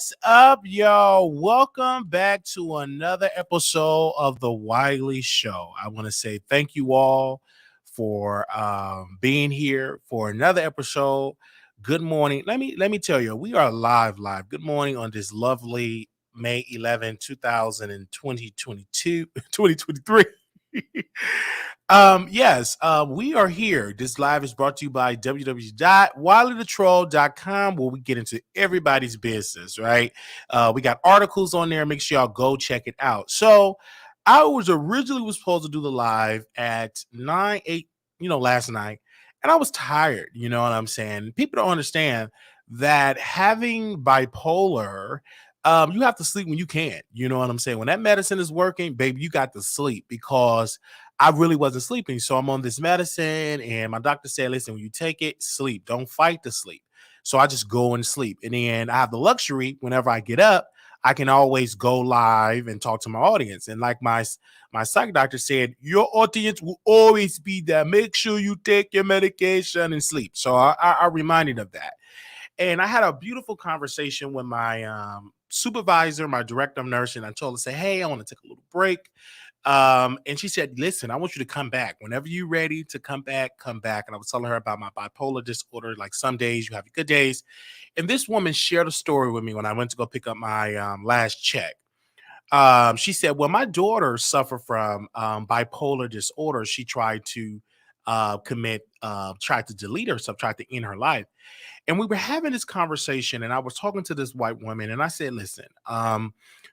What's up, y'all? Welcome back to another episode of the Wiley Show. I want to say thank you all for being here for another episode. Good morning. Let me tell you, we are live. Good morning on this lovely May 11, 2022, 2023. Yes, we are here. This live is brought to you by www.wileythetroll.com, where we get into everybody's business, right? We got articles on there. Make sure y'all go check it out. So I was originally supposed to do the live at 9, 8, last night, and I was tired, you know what I'm saying? People don't understand that having bipolar, you have to sleep when you can, you know what I'm saying? When that medicine is working, baby, you got to sleep because I really wasn't sleeping. So I'm on this medicine, and my doctor said, listen, when you take it, sleep. Don't fight the sleep. So I just go and sleep. And then I have the luxury, whenever I get up, I can always go live and talk to my audience. And like my psych doctor said, your audience will always be there. Make sure you take your medication and sleep. So I reminded of that. And I had a beautiful conversation with my supervisor, my director of nursing. I told her, say, hey, I want to take a little break. And she said, listen, I want you to come back. Whenever you're ready to come back, come back. And I was telling her about my bipolar disorder. Like some days you have good days. And this woman shared a story with me when I went to go pick up my last check. She said, well, my daughter suffered from bipolar disorder. She tried to tried to delete herself, tried to end her life. And we were having this conversation, and I was talking to this white woman, and I said, listen,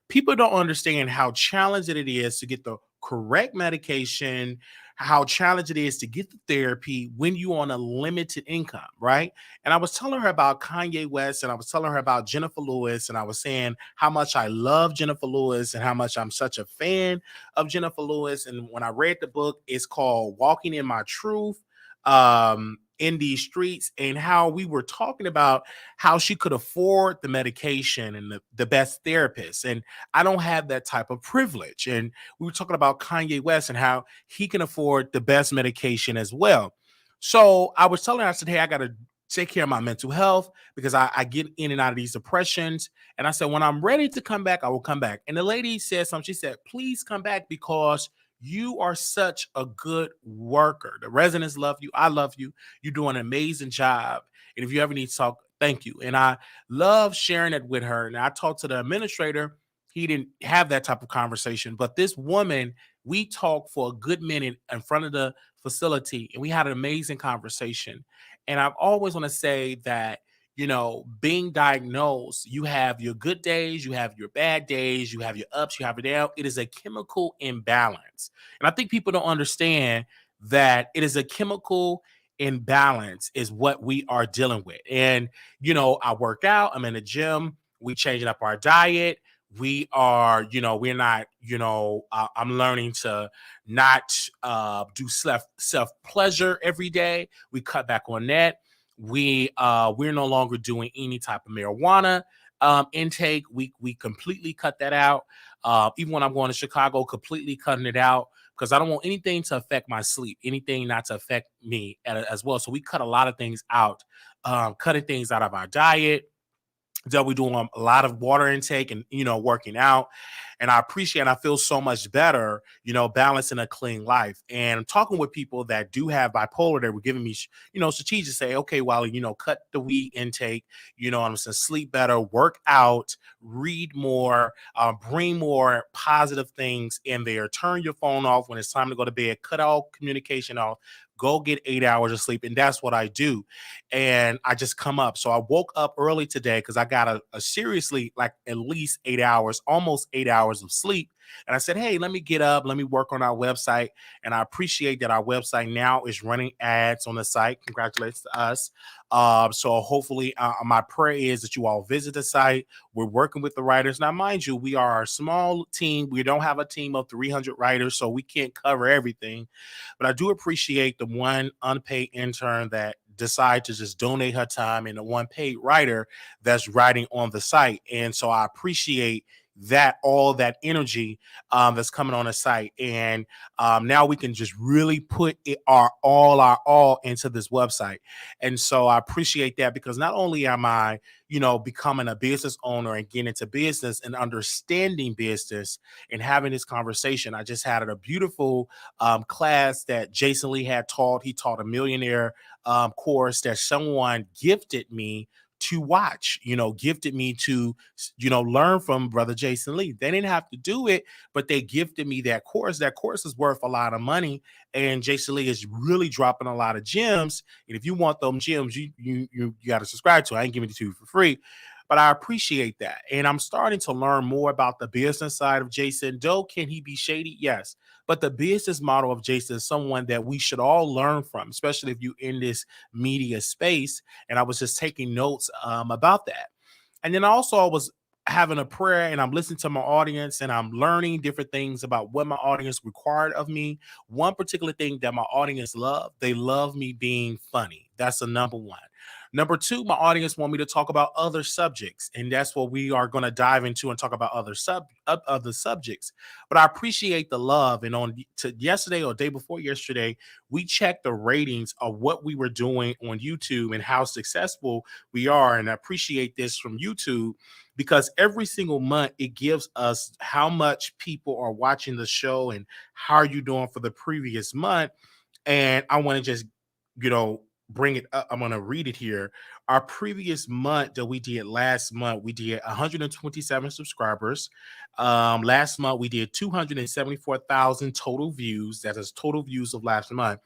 people don't understand how challenging it is to get the correct medication, how challenging it is to get the therapy when you're on a limited income, right? And I was telling her about Kanye West, and I was telling her about Jennifer Lewis, and I was saying how much I love Jennifer Lewis and how much I'm such a fan of Jennifer Lewis. And when I read the book, it's called Walking in My Truth. In these streets, and how we were talking about how she could afford the medication and the best therapist. And I don't have that type of privilege. And we were talking about Kanye West and how he can afford the best medication as well. So I was telling her, I said, hey, I got to take care of my mental health because I get in and out of these depressions. And I said, when I'm ready to come back, I will come back. And the lady said something. She said, please come back because you are such a good worker. The residents love you. I love you. You do an amazing job. And if you ever need to talk, thank you. And I love sharing it with her. And I talked to the administrator. He didn't have that type of conversation. But this woman, we talked for a good minute in front of the facility, and we had an amazing conversation. And I always want to say that, being diagnosed, you have your good days, you have your bad days, you have your ups, you have your downs. It is a chemical imbalance. And I think people don't understand that it is a chemical imbalance is what we are dealing with. And, I work out, I'm in the gym, we changing up our diet. We are, we're not, I'm learning to not do self pleasure every day. We cut back on that. We're no longer doing any type of marijuana intake. We completely cut that out. Even when I'm going to Chicago, completely cutting it out because I don't want anything to affect my sleep, anything not to affect me as well. So we cut a lot of things out, cutting things out of our diet. That we're doing a lot of water intake and, working out. And I appreciate and I feel so much better, balancing a clean life. And I'm talking with people that do have bipolar that were giving me, strategies to say, okay, well, cut the weed intake, I'm saying sleep better, work out, read more, bring more positive things in there. Turn your phone off when it's time to go to bed, cut all communication off. Go get 8 hours of sleep. And that's what I do. And I just come up. So I woke up early today because I got a seriously like at least 8 hours, almost 8 hours of sleep. And I said, hey, let me get up. Let me work on our website. And I appreciate that our website now is running ads on the site. Congratulations to us. So hopefully my prayer is that you all visit the site. We're working with the writers. Now, mind you, we are a small team. We don't have a team of 300 writers, so we can't cover everything. But I do appreciate the one unpaid intern that decide to just donate her time and the one paid writer that's writing on the site. And so I appreciate that all that energy that's coming on the site. And now we can just really put our all into this website. And so I appreciate that, because not only am I, becoming a business owner and getting into business and understanding business and having this conversation. I just had a beautiful class that Jason Lee had taught. He taught a millionaire course that someone gifted me to watch, gifted me to, learn from brother Jason Lee. They didn't have to do it, but they gifted me that course. That course is worth a lot of money. And Jason Lee is really dropping a lot of gems. And if you want them gems, you got to subscribe to it. I ain't giving it to you for free, but I appreciate that. And I'm starting to learn more about the business side of Jason. Though, can he be shady? Yes. But the business model of Jason is someone that we should all learn from, especially if you're in this media space. And I was just taking notes about that. And then also I was having a prayer, and I'm listening to my audience, and I'm learning different things about what my audience required of me. One particular thing that my audience love, they love me being funny. That's the number one. Number two, my audience want me to talk about other subjects, and that's what we are going to dive into and talk about other subjects. But I appreciate the love. And yesterday or day before yesterday, we checked the ratings of what we were doing on YouTube and how successful we are. And I appreciate this from YouTube, because every single month it gives us how much people are watching the show and how are you doing for the previous month. And I want to just, bring it up. I'm going to read it here. Our previous month that we did last month, we did 127 subscribers. Last month, we did 274,000 total views. That is total views of last month.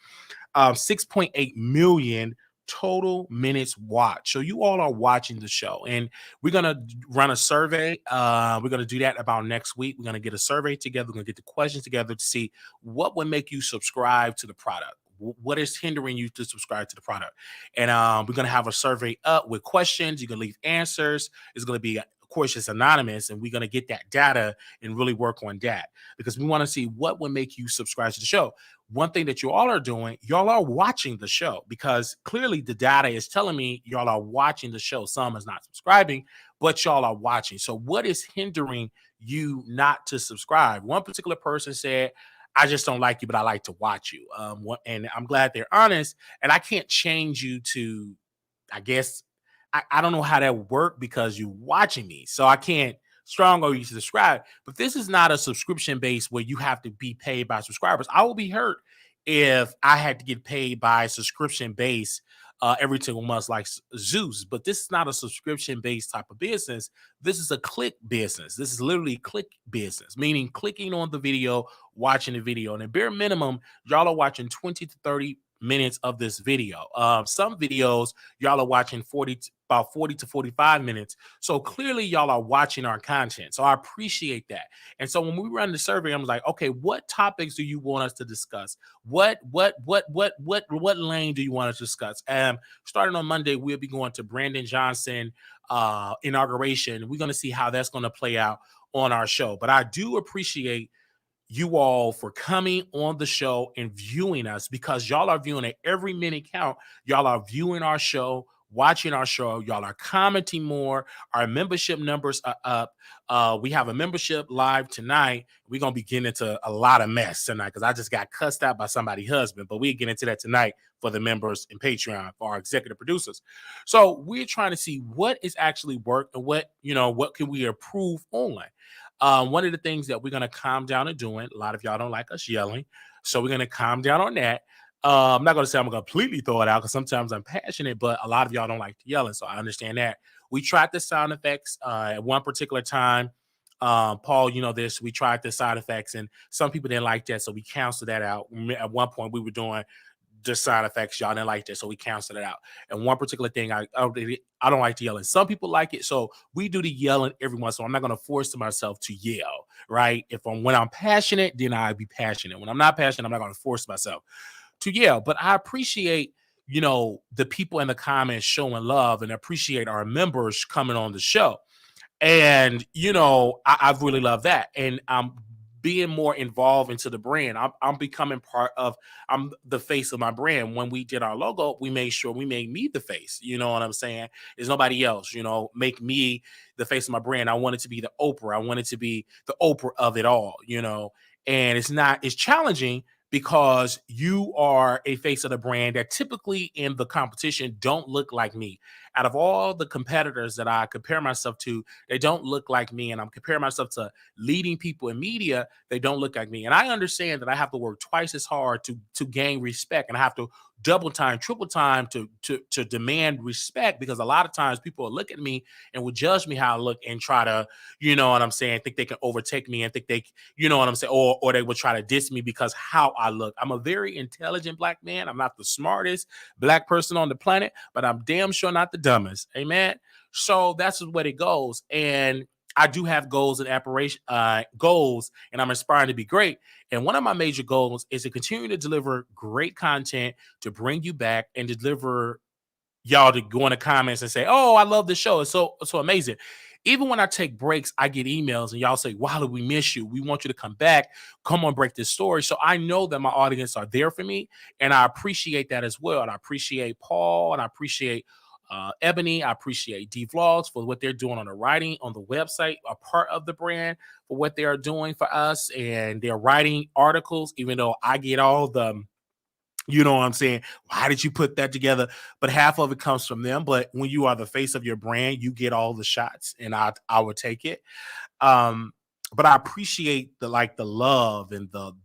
6.8 million total minutes watched. So you all are watching the show, and we're going to run a survey. We're going to do that about next week. We're going to get a survey together. We're going to get the questions together to see what would make you subscribe to the product. What is hindering you to subscribe to the product? And we're going to have a survey up with questions. You can leave answers. It's going to be, of course, it's anonymous, and we're going to get that data and really work on that, because we want to see what would make you subscribe to the show. One thing that you all are doing, y'all are watching the show, because clearly the data is telling me y'all are watching the show. Some is not subscribing, but y'all are watching. So what is hindering you not to subscribe? One particular person said, I just don't like you, but I like to watch you. And I'm glad they're honest. And I can't change you to, I guess, I don't know how that worked, because you're watching me. So I can't strong or you subscribe. But this is not a subscription base where you have to be paid by subscribers. I will be hurt if I had to get paid by subscription base every single month like Zeus. But this is not a subscription based type of business. This is a click business. This is literally click business, meaning clicking on the video, watching the video. And at bare minimum, y'all are watching 20 to 30 minutes of this video. Some videos y'all are watching about 40 to 45 minutes. So clearly y'all are watching our content. So I appreciate that. And so when we run the survey, I'm like, okay, what topics do you want us to discuss? What lane do you want us to discuss? Starting on Monday, we'll be going to Brandon Johnson inauguration. We're going to see how that's going to play out on our show. But I do appreciate you all for coming on the show and viewing us, because y'all are viewing at every minute count. Y'all are viewing our show, watching our show. Y'all are commenting more. Our membership numbers are up. We have a membership live tonight. We're going to be getting into a lot of mess tonight, because I just got cussed out by somebody's husband, but we'll get into that tonight for the members in Patreon, for our executive producers. So we're trying to see what is actually worked and what can we improve on. One of the things that we're going to calm down and doing, a lot of y'all don't like us yelling, so we're going to calm down on that. I'm not going to say I'm going to completely throw it out, because sometimes I'm passionate, but a lot of y'all don't like to yelling, so I understand that. We tried the sound effects at one particular time. Paul, this, we tried the sound effects, and some people didn't like that, so we canceled that out. At one point, we were doing the side effects, y'all didn't like that, so we canceled it out. And one particular thing, I don't like to yell, and some people like it, so we do the yelling every once. So I'm not going to force myself to yell, right? When I'm passionate, then I be passionate. When I'm not passionate, I'm not going to force myself to yell. But I appreciate the people in the comments showing love, and appreciate our members coming on the show. And I really love that. And I'm being more involved into the brand. I'm becoming part of, I'm the face of my brand. When we did our logo, we made sure we made me the face. You know what I'm saying? There's nobody else, make me the face of my brand. I wanted to be the Oprah. I wanted to be the Oprah of it all. And it's challenging because you are a face of the brand that typically in the competition don't look like me. Out of all the competitors that I compare myself to, they don't look like me. And I'm comparing myself to leading people in media, they don't look like me. And I understand that I have to work twice as hard to gain respect, and I have to double time, triple time to demand respect, because a lot of times people will look at me and will judge me how I look and try to, you know what I'm saying, think they can overtake me and think they, you know what I'm saying, or they will try to diss me because how I look. I'm a very intelligent black man. I'm not the smartest black person on the planet, but I'm damn sure not the dumbest. Amen. So that's what it goes. And I do have goals and goals, and I'm aspiring to be great. And one of my major goals is to continue to deliver great content, to bring you back and deliver y'all to go in the comments and say, "Oh, I love the show. It's so amazing." Even when I take breaks, I get emails and y'all say, "Wow, we miss you. We want you to come back. Come on, break this story." So I know that my audience are there for me, and I appreciate that as well. And I appreciate Paul, and I appreciate Ebony. I appreciate D Vlogs for what they're doing on the writing on the website, a part of the brand, for what they are doing for us, and they're writing articles, even though I get all the, you know what I'm saying? Why did you put that together? But half of it comes from them. But when you are the face of your brand, you get all the shots, and I would take it. Um, but I appreciate the love and the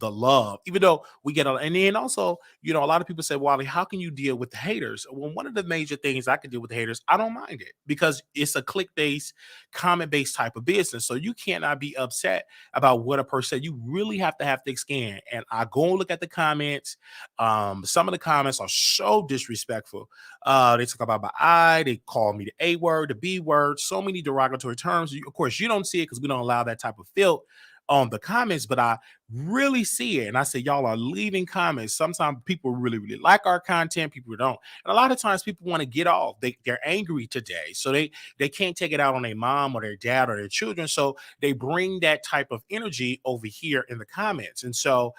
love, even though we get and then also, a lot of people say, Wally, how can you deal with the haters? Well, one of the major things I can deal with the haters, I don't mind it, because it's a click-based, comment-based type of business. So you cannot be upset about what a person said. You really have to have thick skin. And I go and look at the comments. Some of the comments are so disrespectful. They talk about my eye, they call me the A word, the B word, so many derogatory terms. Of course, you don't see it because we don't allow that type of filth on the comments, but I really see it. And I say, y'all are leaving comments. Sometimes people really, really like our content, people don't. And a lot of times people want to get off. They're angry today. So they can't take it out on their mom or their dad or their children. So they bring that type of energy over here in the comments. And so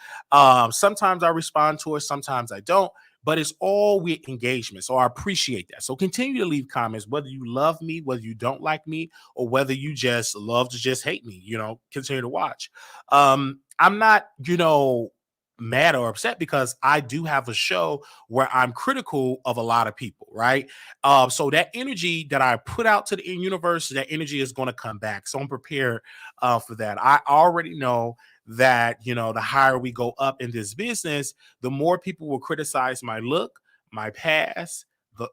sometimes I respond to it, sometimes I don't. But it's all with engagement. So I appreciate that. So continue to leave comments, whether you love me, whether you don't like me, or whether you just love to just hate me, continue to watch. I'm not, mad or upset, because I do have a show where I'm critical of a lot of people, right? So that energy that I put out to the universe, that energy is going to come back. So I'm prepared for that. I already know that, the higher we go up in this business, the more people will criticize my look, my past, the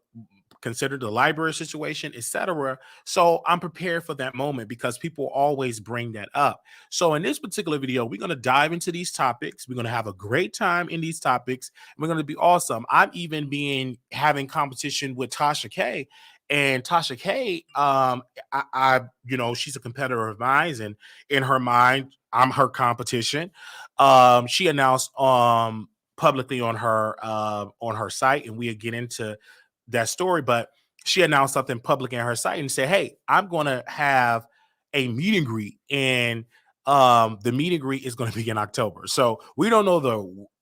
consider the library situation, etc. So I'm prepared for that moment, because people always bring that up. So in this particular video, we're going to dive into these topics. We're going to have a great time in these topics. We're going to be awesome. I'm even having competition with Tasha K. And Tasha K, she's a competitor of mine, and in her mind, I'm her competition. She announced publicly on her site, and we'll get into that story, but she announced something public in her site and said, "Hey, I'm going to have a meet and greet, and the meet and greet is going to be in October." So we don't know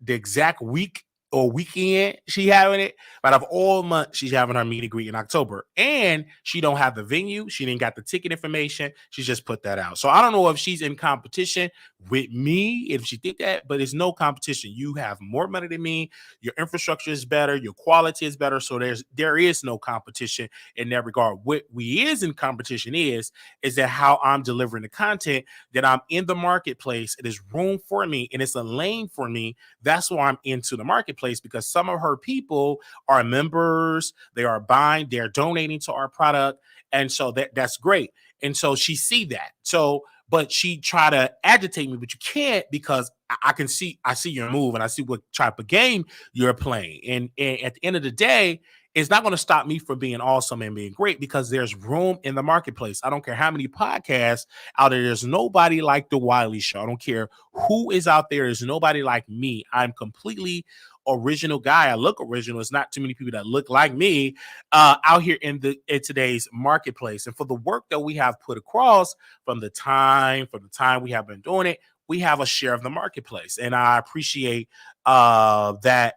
the exact week or weekend she having it, but of all months, she's having her meet and greet in October, and she don't have the venue. She didn't got the ticket information. She just put that out. So I don't know if she's in competition with me, if she did that, but it's no competition. You have more money than me. Your infrastructure is better. Your quality is better. So there is no competition in that regard. What we is in competition is that how I'm delivering the content, that I'm in the marketplace. It is room for me, and it's a lane for me. That's why I'm into the marketplace, because some of her people are members. They are buying. They're donating to our product, and so that's great. And so she see that. So, but she try to agitate me, but you can't, because I see your move, and I see what type of game you're playing. And at the end of the day, it's not going to stop me from being awesome and being great, because there's room in the marketplace. I don't care how many podcasts out there. There's nobody like the Wiley Show. I don't care who is out there. There's nobody like me. I'm completely original guy. I look original. It's not too many people that look like me out here in today's marketplace. And for the work that we have put across from the time we have been doing it, we have a share of the marketplace. And I appreciate that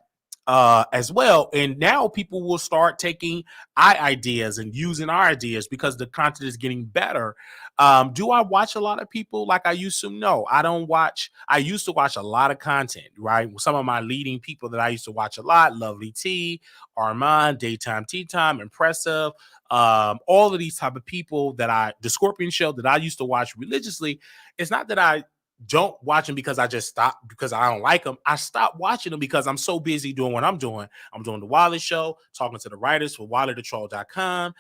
as well. And now people will start taking ideas and using our ideas because the content is getting better. Do I watch a lot of people like I used to? No, I don't watch. I used to watch a lot of content, right? Some of my leading people that I used to watch a lot: Lovely T, Armon, Daytime Tea Time, Impressive, all of these type of people the Scorpion Show that I used to watch religiously. It's not that I don't watch them because I just stopped because I don't like them. I stopped watching them because I'm so busy doing what I'm doing. I'm doing the Wiley Show, talking to the writers for WileyTheTroll.com,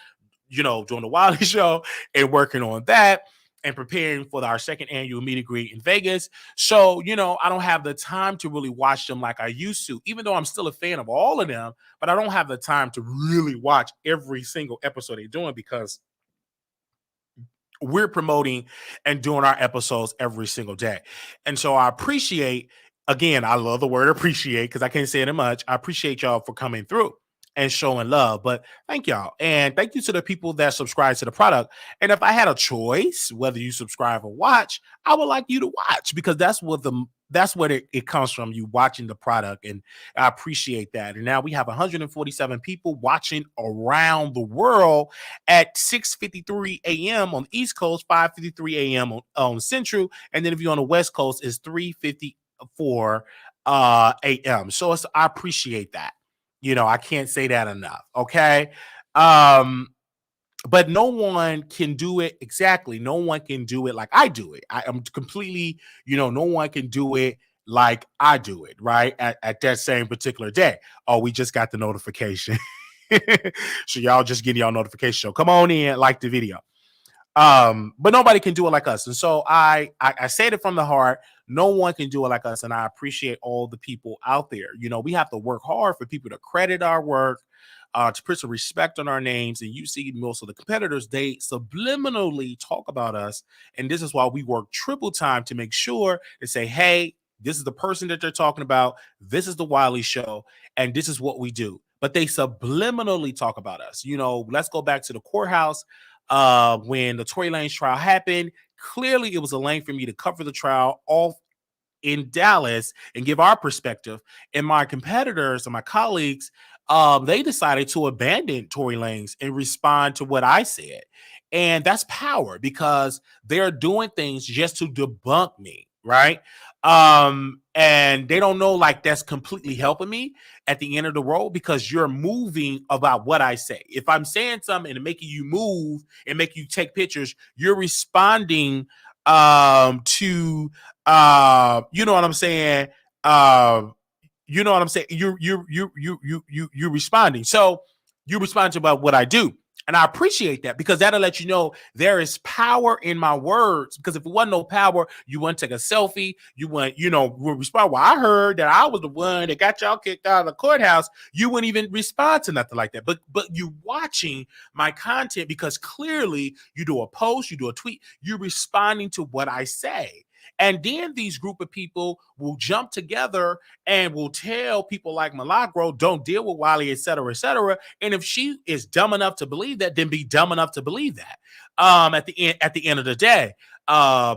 doing the Wiley Show and working on that and preparing for our second annual meet and greet in Vegas. So, I don't have the time to really watch them like I used to, even though I'm still a fan of all of them, but I don't have the time to really watch every single episode they're doing because we're promoting and doing our episodes every single day. And so I appreciate, again, I love the word appreciate because I can't say it much. I appreciate y'all for coming through and showing love. But thank y'all. And thank you to the people that subscribe to the product. And if I had a choice, whether you subscribe or watch, I would like you to watch because that's what it comes from, you watching the product. And I appreciate that. And now we have 147 people watching around the world at 6:53 a.m. on the East Coast, 5:53 a.m. on Central. And then if you're on the West Coast, it's 3:54 a.m. So I appreciate that. I can't say that enough. Okay. But no one can do it exactly. No one can do it like I do it. I am completely, no one can do it like I do it, right? At that same particular day. Oh, we just got the notification. So y'all just getting y'all notification. So come on in, like the video. But nobody can do it like us. And so I said it from the heart. No one can do it like us. And I appreciate all the people out there. We have to work hard for people to credit our work, to put some respect on our names. And you see most of the competitors, they subliminally talk about us. And this is why we work triple time to make sure to say, hey, this is the person that they're talking about. This is the Wiley Show. And this is what we do. But they subliminally talk about us. Let's go back to the courthouse. When the Tory Lanez trial happened, clearly it was a lane for me to cover the trial off in Dallas and give our perspective. And my competitors and my colleagues, they decided to abandon Tory Lanez and respond to what I said. And that's power because they're doing things just to debunk me, right? And they don't know like that's completely helping me at the end of the road because you're moving about what I say. If I'm saying something and making you move and make you take pictures, you're responding to you know what I'm saying? You know what I'm saying? You're responding. So you respond to about what I do. And I appreciate that because that'll let you know there is power in my words. Because if it wasn't no power, you wouldn't take a selfie. You wouldn't, respond. Well, I heard that I was the one that got y'all kicked out of the courthouse. You wouldn't even respond to nothing like that. But you watching my content because clearly you do a post, you do a tweet, you're responding to what I say. And then these group of people will jump together and will tell people like Milagro, don't deal with Wiley, et cetera, et cetera. And if she is dumb enough to believe that, then be dumb enough to believe that at the end of the day.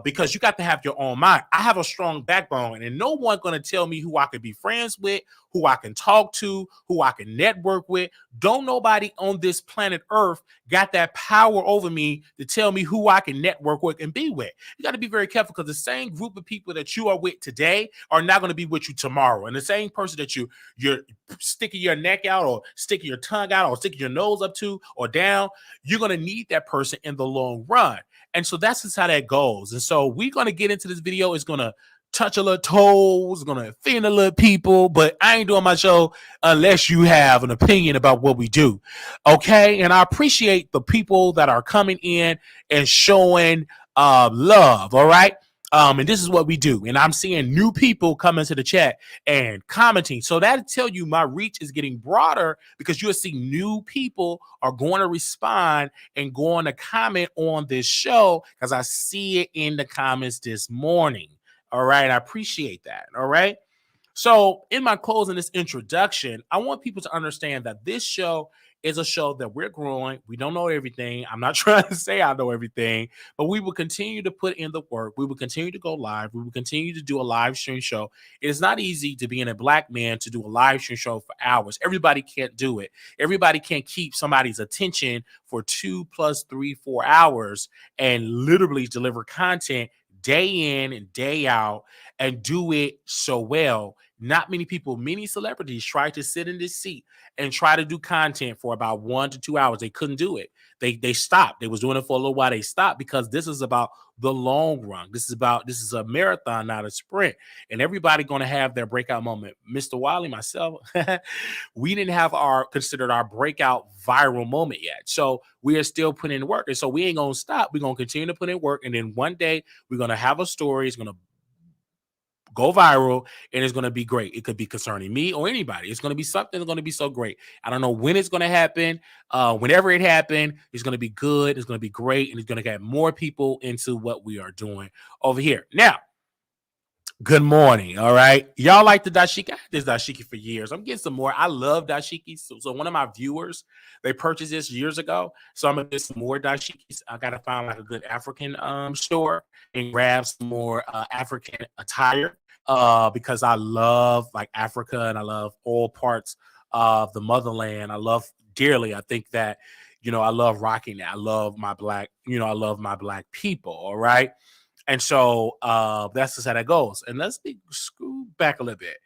Because you got to have your own mind. I have a strong backbone, and no one going to tell me who I can be friends with, who I can talk to, who I can network with. Don't nobody on this planet Earth got that power over me to tell me who I can network with and be with. You got to be very careful because the same group of people that you are with today are not going to be with you tomorrow. And the same person that you're sticking your neck out or sticking your tongue out or sticking your nose up to or down, you're going to need that person in the long run. And so that's just how that goes. And so we're going to get into this video. It's going to touch a little toes, going to offend a little people, but I ain't doing my show unless you have an opinion about what we do. Okay. And I appreciate the people that are coming in and showing love. All right. And this is what we do. And I'm seeing new people come into the chat and commenting. So that'll tell you my reach is getting broader because you'll see new people are going to respond and going to comment on this show because I see it in the comments this morning. All right. I appreciate that. All right. So in my closing, this introduction, I want people to understand that this show is a show that we're growing. We don't know everything. I'm not trying to say I know everything, but we will continue to put in the work. We will continue to go live. We will continue to do a live stream show. It is not easy to be in a black man to do a live stream show for hours. Everybody can't do it. Everybody can't keep somebody's attention for 2 plus 3, 4 hours and literally deliver content day in and day out and do it so well. Not many people, many celebrities try to sit in this seat and try to do content for about 1 to 2 hours. They couldn't do it. They stopped. They was doing it for a little while. They stopped because this is about the long run. This is a marathon, not a sprint. And everybody going to have their breakout moment. Mr. Wiley, myself, we didn't have considered our breakout viral moment yet. So we are still putting in work. And so we ain't going to stop. We're going to continue to put in work. And then one day we're going to have a story. It's going to go viral and it's going to be great. It could be concerning me or anybody. It's going to be something that's going to be so great. I don't know when it's going to happen. Whenever it happens, it's going to be good. It's going to be great. And it's going to get more people into what we are doing over here. Now, good morning. All right. Y'all like the dashiki? I had this dashiki for years. I'm getting some more. I love dashiki. So one of my viewers, they purchased this years ago. So I'm going to get some more dashikis. I got to find like a good African store and grab some more African attire because I love like Africa and I love all parts of the motherland. I love dearly. I think that, I love rocking that. I love my black people. All right. And so that's just how that goes. And let's screw back a little bit.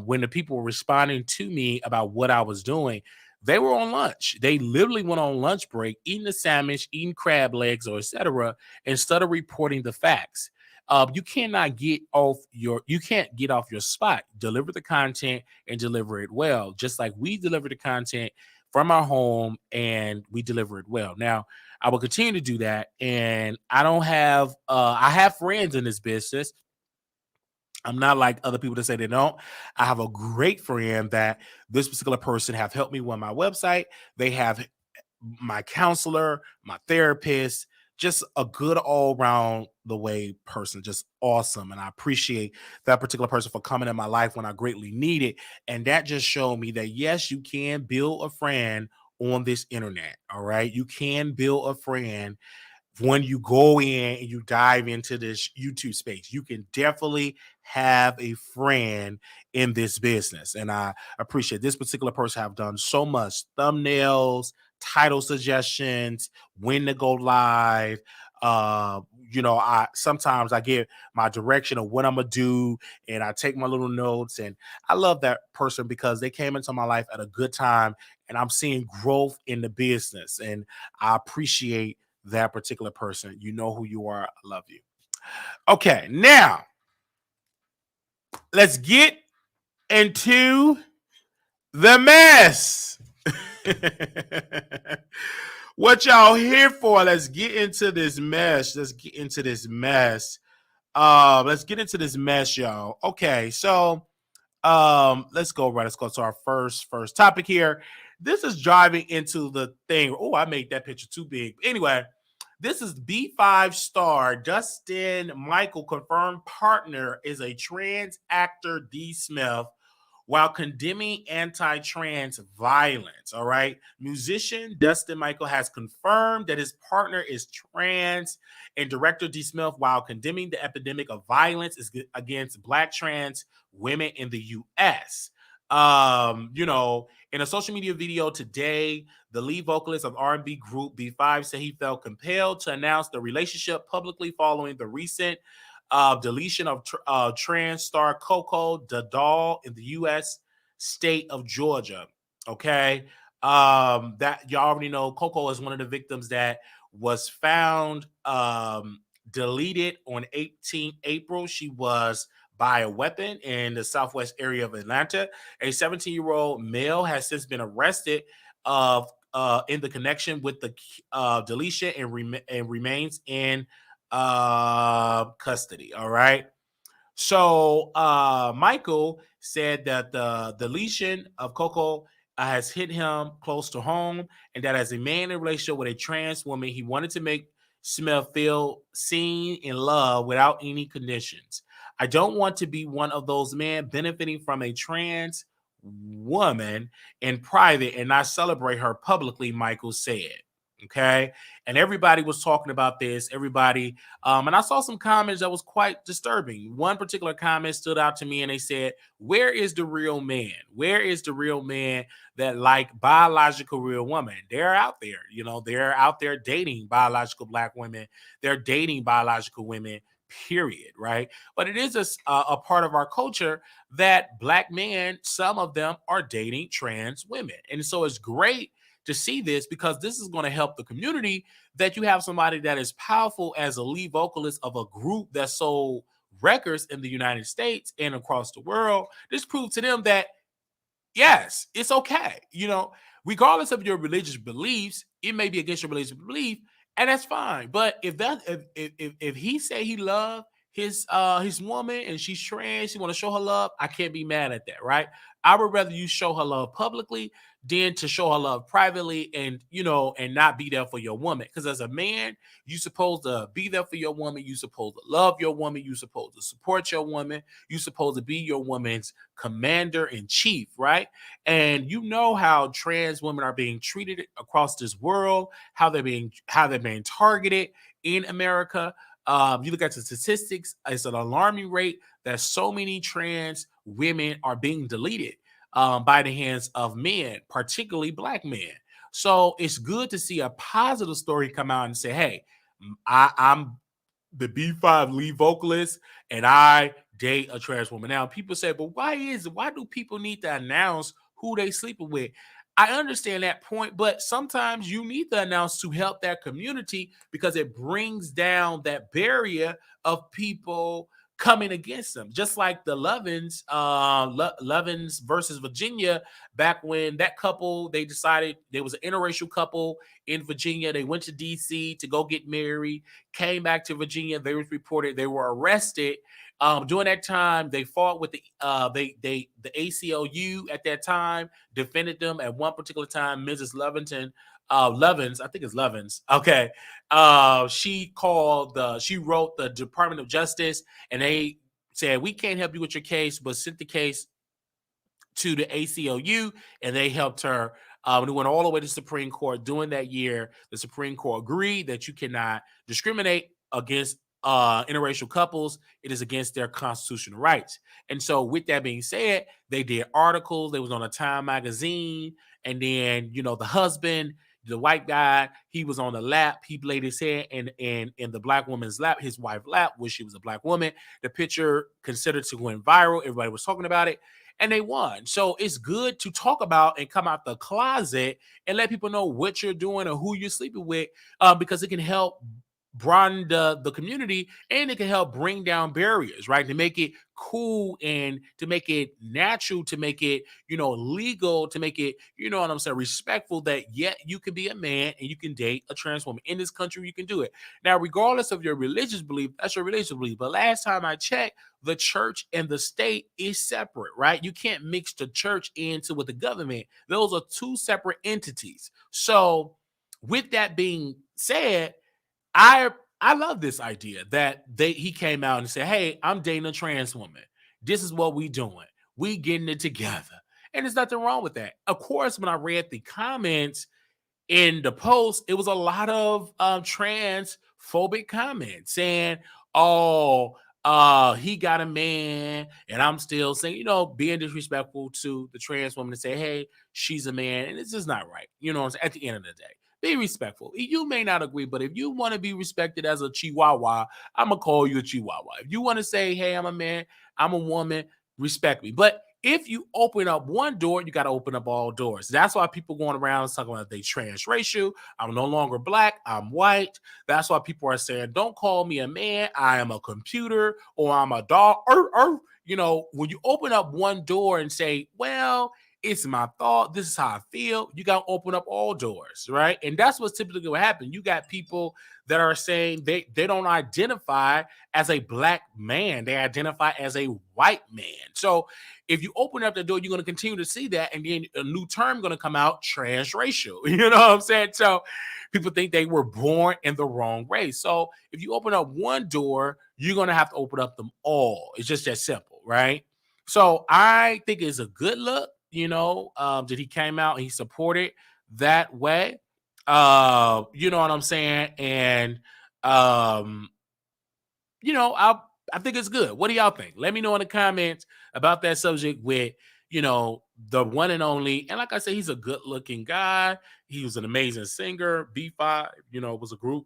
When the people were responding to me about what I was doing, they were on lunch. They literally went on lunch break, eating the sandwich, eating crab legs, or etc., instead of reporting the facts. You can't get off your spot. Deliver the content and deliver it well, just like we deliver the content from our home and we deliver it well. Now, I will continue to do that. And I don't have, I have friends in this business. I'm not like other people that say they don't. I have a great friend that this particular person have helped me with my website. They have my counselor, my therapist, just a good all around the way person, just awesome. And I appreciate that particular person for coming in my life when I greatly need it. And that just showed me that, yes, you can build a friend on this internet. All right. You can build a friend when you go in and you dive into this YouTube space. You can definitely have a friend in this business. And I appreciate this particular person have done so much thumbnails, title suggestions, when to go live. I sometimes I get my direction of what I'm gonna do, and I take my little notes. And I love that person because they came into my life at a good time, and I'm seeing growth in the business. And I appreciate that particular person. You know who you are. I love you. Okay, now let's get into the mess. What y'all here for? Let's get into this mess. Let's get into this mess. Let's get into this mess, y'all. Okay, so let's go to our first topic here. This is driving into the thing. Oh, I made that picture too big. Anyway, this is B5 star Dustin Michael confirmed partner is a trans actor D. Smith while condemning anti-trans violence. All right. Musician Dustin Michael has confirmed that his partner is trans, and director D. Smith, while condemning the epidemic of violence against Black trans women in the U.S. In a social media video today, the lead vocalist of R&B group B5 said he felt compelled to announce the relationship publicly following the recent deletion of trans star Coco the doll in the U.S. state of Georgia. Okay, that you already know. Coco is one of the victims that was found deleted on 18 April. She was by a weapon in the southwest area of Atlanta. A 17-year-old male has since been arrested in the connection with the deletion and remains in custody. All right. So Michael said that the deletion of Coco has hit him close to home, and that as a man in a relationship with a trans woman, he wanted to make Smith feel seen and loved without any conditions. I don't want to be one of those men benefiting from a trans woman in private and not celebrate her publicly, Michael said. Okay. And everybody was talking about this. Everybody, and I saw some comments that was quite disturbing. One particular comment stood out to me and they said, where is the real man? Where is the real man that like biological real women? They're out there, they're out there dating biological black women. They're dating biological women, period. Right. But it is a part of our culture that black men, some of them are dating trans women. And so it's great to see this because this is going to help the community that you have somebody that is powerful as a lead vocalist of a group that sold records in the United States and across the world. This proves to them that yes, it's okay. Regardless of your religious beliefs, it may be against your religious belief, and that's fine. But if he say he love his woman and she's trans, she want to show her love, I can't be mad at that, right? I would rather you show her love publicly than to show her love privately and not be there for your woman. Because as a man, you supposed to be there for your woman. You supposed to love your woman. You supposed to support your woman. You supposed to be your woman's commander in chief, right? And you know how trans women are being treated across this world, how they're being targeted in America. You look at the statistics, it's an alarming rate that so many trans women are being deleted by the hands of men, particularly black men. So it's good to see a positive story come out and say, hey, I'm the B5 lead vocalist and I date a trans woman. Now, people say, but why do people need to announce who they sleeping with? I understand that point, but sometimes you need to announce to help that community because it brings down that barrier of people coming against them. Just like the Lovins versus Virginia, back when that couple, they decided there was an interracial couple in Virginia. They went to DC to go get married, came back to Virginia. They was reported they were arrested. During that time, they fought with the ACLU at that time, defended them at one particular time. Mrs. Lovins, I think it's Lovins. Okay. She wrote the Department of Justice and they said, we can't help you with your case, but sent the case to the ACLU and they helped her. It went all the way to the Supreme Court. During that year, the Supreme Court agreed that you cannot discriminate against interracial couples. It is against their constitutional rights. And so with that being said, they did articles. They was on a Time magazine. And then, the husband, the white guy, he was on the lap. He laid his head in the black woman's lap, his wife's lap, which she was a black woman. The picture considered to went viral. Everybody was talking about it. And they won. So it's good to talk about and come out the closet and let people know what you're doing or who you're sleeping with, because it can help broaden the community and it can help bring down barriers, right? To make it cool and to make it natural, to make it, legal, to make it, what I'm saying, respectful that yet you can be a man and you can date a trans woman. In this country, you can do it. Now, regardless of your religious belief, that's your religious belief. But last time I checked, the church and the state is separate, right? You can't mix the church into with the government. Those are two separate entities. So with that being said, I love this idea that he came out and said, hey, I'm dating a trans woman. This is what we doing. We getting it together. And there's nothing wrong with that. Of course, when I read the comments in the post, it was a lot of transphobic comments saying, oh, he got a man, and I'm still saying, being disrespectful to the trans woman to say, hey, she's a man, and it's just not right. At the end of the day, be respectful. You may not agree, but if you want to be respected as a chihuahua, I'm gonna call you a chihuahua. If you want to say, hey, I'm a man, I'm a woman, respect me. But if you open up one door, you got to open up all doors. That's why people going around talking about they transracial. I'm no longer black. I'm white. That's why people are saying, don't call me a man. I am a computer or I'm a dog. When you open up one door and say, well, it's my thought, this is how I feel, you got to open up all doors, right? And that's what's typically going to happen. You got people that are saying they don't identify as a black man. They identify as a white man. So if you open up the door, you're going to continue to see that. And then a new term going to come out, transracial. You know what I'm saying? So people think they were born in the wrong race. So if you open up one door, you're going to have to open up them all. It's just that simple, right? So I think it's a good look. that he came out and he supported that way. You know what I'm saying? And um, I think it's good. What do y'all think? Let me know in the comments about that subject with, the one and only. And like I said, he's a good looking guy. He was an amazing singer. B5, was a group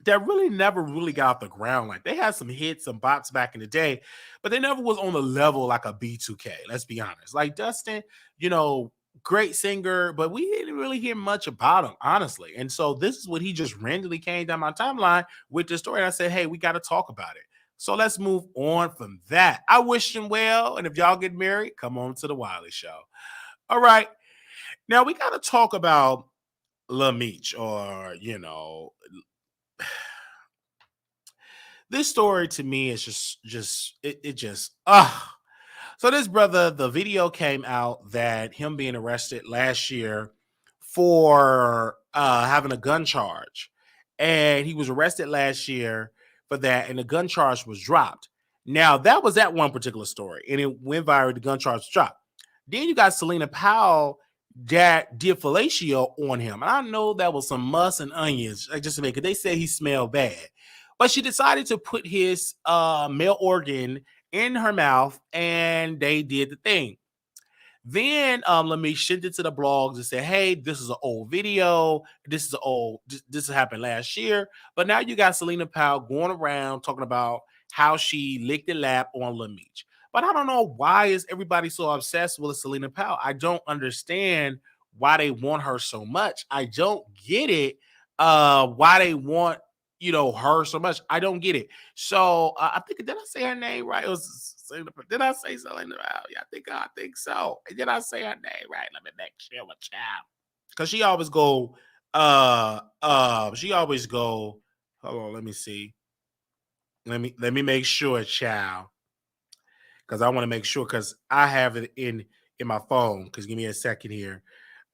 that really never really got off the ground. Like they had some hits, some bops back in the day, but they never was on the level like a B2K. Let's be honest. Like Dustin, you know, great singer, but we didn't really hear much about him, honestly. And so this is what he just randomly came down my timeline with this story. And I said, hey, we got to talk about it. So let's move on from that. I wish him well. And if y'all get married, come on to the Wiley Show. All right. Now we got to talk about Meech, or, this story to me is just. So this brother, the video came out that him being arrested last year for having a gun charge, and he was arrested last year for that, and the gun charge was dropped. Now that was that one particular story, and it went viral. The gun charge was dropped. Then you got Selena Powell that did fellatio on him, and I know that was some must and onions, like just to make it. They said he smelled bad, but she decided to put his male organ in her mouth, and they did the thing. Then let me send it to the blogs and say, hey, this is an old video. This happened last year. But now you got Selena Powell going around talking about how she licked the lap on Meech. But I don't know, why is everybody so obsessed with Selena Powell? I don't understand why they want her so much. I don't get it. Why they want her so much. I don't get it. So I think, did I say her name right? It was Selena. Did I say Selena? Yeah, I think so. Did I say her name right? Let me make sure, with child, because she always go. She always go. Hold on, let me see. Let me make sure, child, because I want to make sure, because I have it in my phone. Because give me a second here.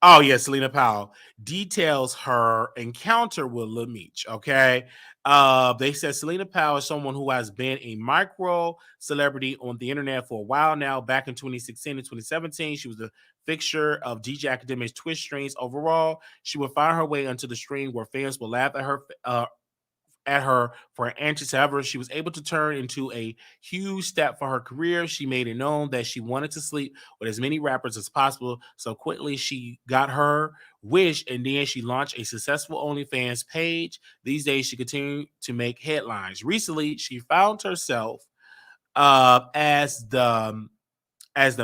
Oh yeah, Selena Powell details her encounter with Meech. Okay, they said Selena Powell is someone who has been a micro celebrity on the internet for a while now. Back in 2016 and 2017, she was the fixture of DJ Academic's Twitch streams. Overall, she would find her way onto the stream where fans will laugh at her for her antics. However, she was able to turn into a huge step for her career. She made it known that she wanted to sleep with as many rappers as possible. So quickly, she got her wish, and then she launched a successful OnlyFans page. These days, she continued to make headlines. Recently, she found herself as the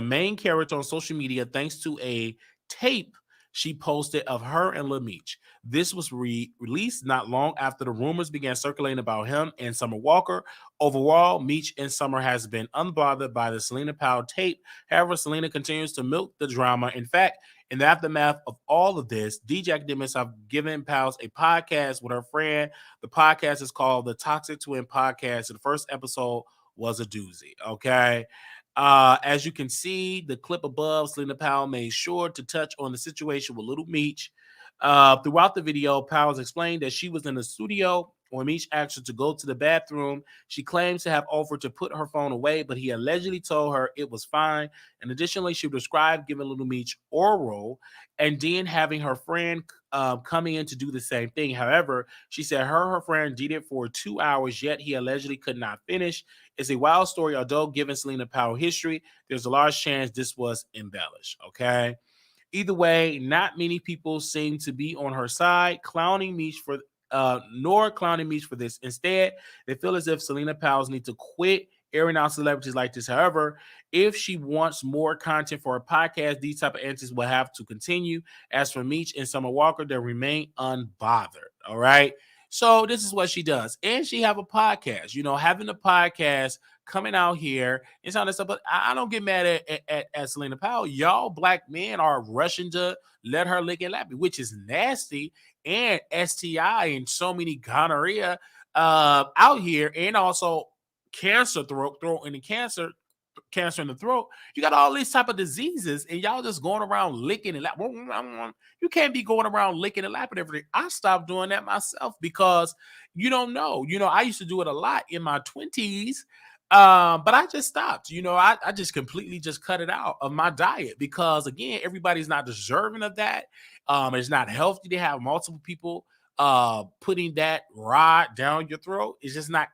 main character on social media thanks to a tape she posted of her and Meech. This was released not long after the rumors began circulating about him and Summer Walker. Overall, Meech and Summer has been unbothered by the Selena Powell tape. However, Selena continues to milk the drama. In fact, in the aftermath of all of this, DJ Academics have given Powell a podcast with her friend. The podcast is called the Toxic Twin Podcast. And the first episode was a doozy. Okay. As you can see, the clip above, Selena Powell made sure to touch on the situation with Little Meech. Throughout the video, Powell explained that she was in the studio when Meech asked her to go to the bathroom. She claims to have offered to put her phone away, but he allegedly told her it was fine. And additionally, she described giving Little Meech oral and then having her friend coming in to do the same thing. However, she said her friend did it for 2 hours, yet he allegedly could not finish. It's a wild story, although given Selena Powell history, there's a large chance this was embellished, okay? Either way, not many people seem to be on her side, nor clowning Meech for this. Instead, they feel as if Selena Powell needs to quit airing out celebrities like this. However, if she wants more content for her podcast, these type of answers will have to continue. As for Meech and Summer Walker, they remain unbothered. All right. So this is what she does. And she have a podcast, having a podcast, coming out here and all that stuff. But I don't get mad at Selena Powell. Y'all black men are rushing to let her lick and lap it, which is nasty, and STI and so many gonorrhea out here, and also cancer, throat and cancer in the throat. You got all these type of diseases, and y'all just going around licking and lap. You can't be going around licking and lapping everything. I stopped doing that myself because you don't know. I used to do it a lot in my 20s. But I just stopped. I just completely just cut it out of my diet because again, everybody's not deserving of that. It's not healthy to have multiple people putting that rod down your throat. It's not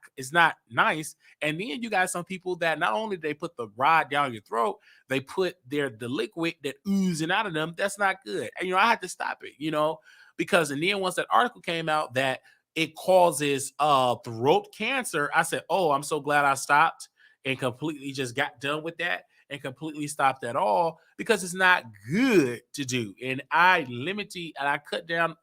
nice. And then you got some people that not only they put the rod down your throat, they put the liquid that oozing out of them. That's not good. And I had to stop it, because and then once that article came out that it causes throat cancer, I said, oh, I'm so glad I stopped and completely just got done with that and completely stopped at all because it's not good to do. And I cut down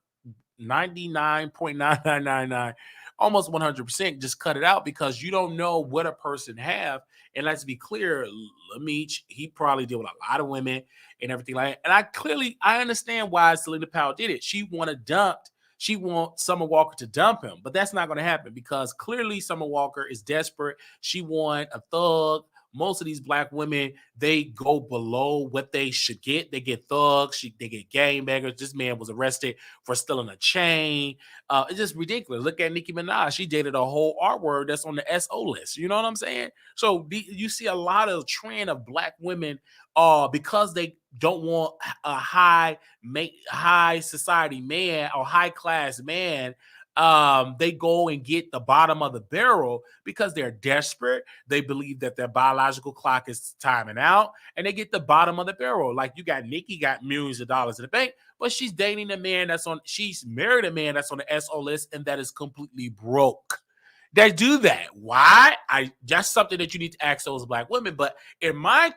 99.9999, almost 100%, just cut it out because you don't know what a person have. And let's be clear, Meech, he probably deal with a lot of women and everything like that. And I understand why Selena Powell did it. She want Summer Walker to dump him, but that's not going to happen because clearly Summer Walker is desperate. She want a thug. Most of these black women, they go below what they should get. They get thugs, they get gangbangers. This man was arrested for stealing a chain. It's just ridiculous. Look at Nicki Minaj. She dated a whole R word that's on the SO list. You know what I'm saying? So you see a lot of trend of black women because they don't want a high society man or high class man. They go and get the bottom of the barrel because they're desperate. They believe that their biological clock is timing out, and they get the bottom of the barrel. Like you got Nique got millions of dollars in the bank, but she's dating a man she's married a man that's on the SO list and that is completely broke. They do that. Why? That's something that you need to ask those black women. But in my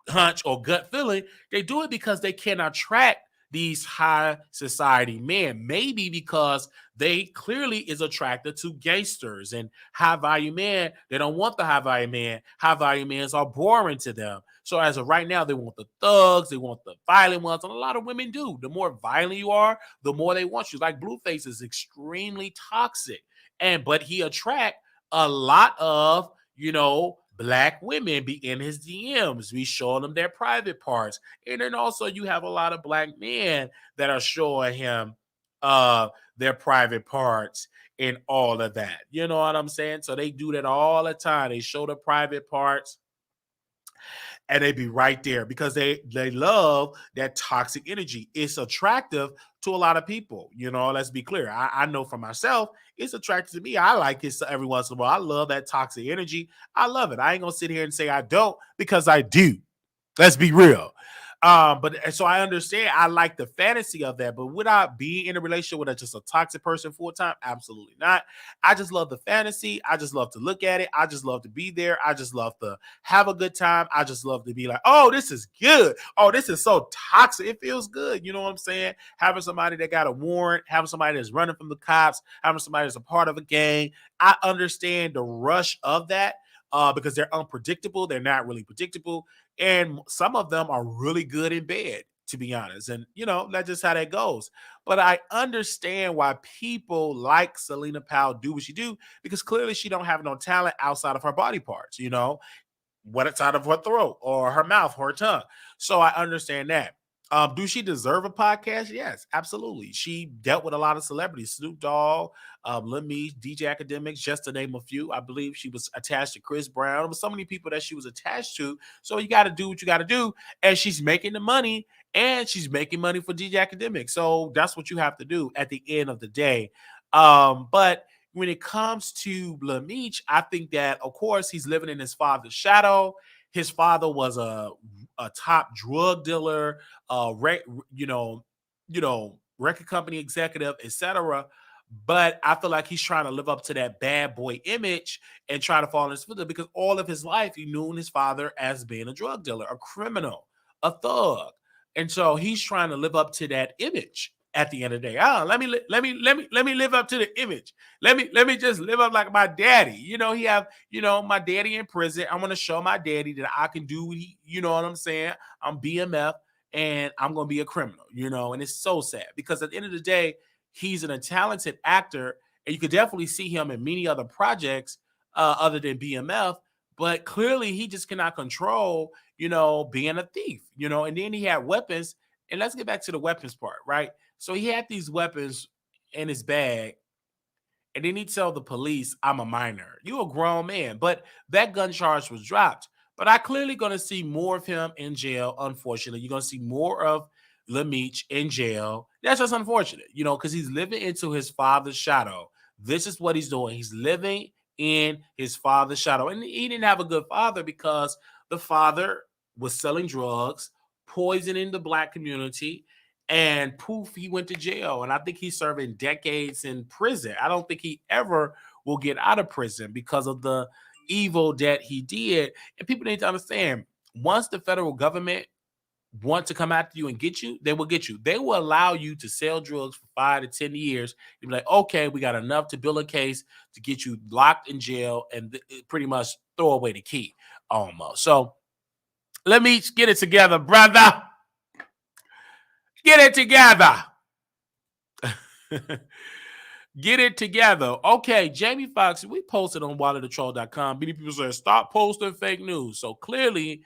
hunch or gut feeling, they do it because they can attract these high society men. Maybe because they clearly is attracted to gangsters and high value men. They don't want the high value man. High value men are boring to them. So as of right now, they want the thugs, they want the violent ones, and a lot of women do. The more violent you are, the more they want you. Like Blueface is extremely toxic, but he attract a lot of black women be in his DMs. We showing them their private parts. And then also you have a lot of black men that are showing him their private parts and all of that. You know what I'm saying? So they do that all the time. They show the private parts and they be right there because they love that toxic energy. It's attractive to a lot of people. Let's be clear. I know for myself, it's attractive to me. I like it every once in a while. I love that toxic energy. I love it. I ain't gonna sit here and say I don't because I do. Let's be real. But so I understand. I like the fantasy of that, but would I be in a relationship with just a toxic person full time? Absolutely not. I just love the fantasy. I just love to look at it. I just love to be there. I just love to have a good time. I just love to be like, oh, this is good. Oh, this is so toxic. It feels good. You know what I'm saying? Having somebody that got a warrant, having somebody that's running from the cops, having somebody that's a part of a gang. I understand the rush of that. Because they're unpredictable, they're not really predictable, and some of them are really good in bed, to be honest. And that's just how that goes. But I understand why people like Selena Powell do what she do because clearly she don't have no talent outside of her body parts. What it's out of her throat or her mouth or her tongue. So I understand that. Do she deserve a podcast? Yes, absolutely. She dealt with a lot of celebrities, Snoop Dogg, Lil Meech, DJ Academics, just to name a few. I believe she was attached to Chris Brown. There was so many people that she was attached to. So you got to do what you got to do. And she's making the money, and she's making money for DJ Academics. So that's what you have to do at the end of the day. But when it comes to Meech, I think that, of course, he's living in his father's shadow. His father was a top drug dealer, record company executive, etc. But I feel like he's trying to live up to that bad boy image and try to follow his footsteps because all of his life he knew his father as being a drug dealer, a criminal, a thug, and so he's trying to live up to that image. At the end of the day, let me live up to the image. Let me just live up like my daddy. He have my daddy in prison. I want to show my daddy that I can do. You know what I'm saying? I'm BMF and I'm gonna be a criminal. And it's so sad because at the end of the day, he's a talented actor, and you could definitely see him in many other projects other than BMF. But clearly, he just cannot control, being a thief. And then he had weapons. And let's get back to the weapons part, right? So he had these weapons in his bag, and then he tell the police, I'm a minor. You a grown man. But that gun charge was dropped. But I clearly going to see more of him in jail, unfortunately. You're going to see more of Meech in jail. That's just unfortunate, because he's living into his father's shadow. This is what he's doing. He's living in his father's shadow. And he didn't have a good father because the father was selling drugs, poisoning the black community, and poof, he went to jail. And I think he's serving decades in prison. I don't think he ever will get out of prison because of the evil that he did. And people need to understand, once the federal government want to come after you and get you, they will get you. They will allow you to sell drugs for 5 to 10 years. You'll be like, okay, we got enough to build a case to get you locked in jail and pretty much throw away the key almost. So let me get it together, brother. Get it together. Get it together. Okay, Jamie Foxx, we posted on wileythetroll.com. Many people say, stop posting fake news. So clearly,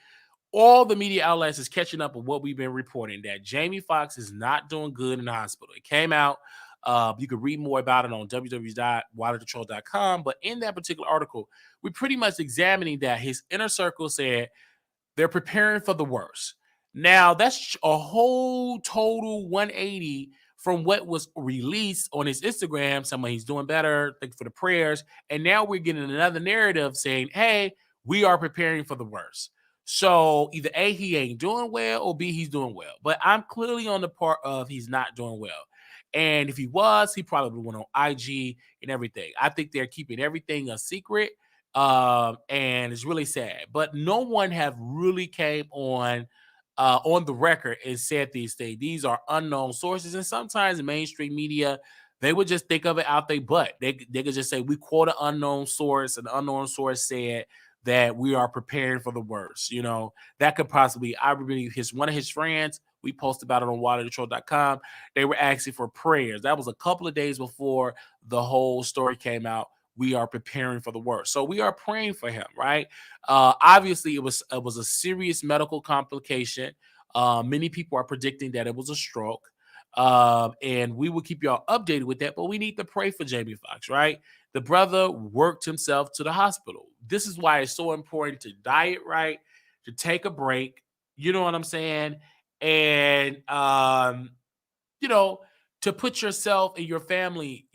all the media outlets is catching up with what we've been reporting, that Jamie Foxx is not doing good in the hospital. It came out. You can read more about it on www.wileythetroll.com. But in that particular article, we're pretty much examining that his inner circle said they're preparing for the worst. Now, that's a whole total 180 from what was released on his Instagram. Someone he's doing better. Thank you for the prayers. And now we're getting another narrative saying, hey, we are preparing for the worst. So either A, he ain't doing well, or B, he's doing well. But I'm clearly on the part of he's not doing well. And if he was, he probably went on IG and everything. I think they're keeping everything a secret. And it's really sad. But no one have really came on the record and said these things. These are unknown sources. And sometimes the mainstream media, they would just think of it out their butt. They could just say, we quote an unknown source, and the unknown source said that we are preparing for the worst. That could possibly, I believe one of his friends, we posted about it on wileythetroll.com. They were asking for prayers. That was a couple of days before the whole story came out. We are preparing for the worst. So we are praying for him, right? Obviously, it was a serious medical complication. Many people are predicting that it was a stroke. And we will keep y'all updated with that, but we need to pray for Jamie Foxx, right? The brother worked himself to the hospital. This is why it's so important to diet right, to take a break. You know what I'm saying? And to put yourself and your family,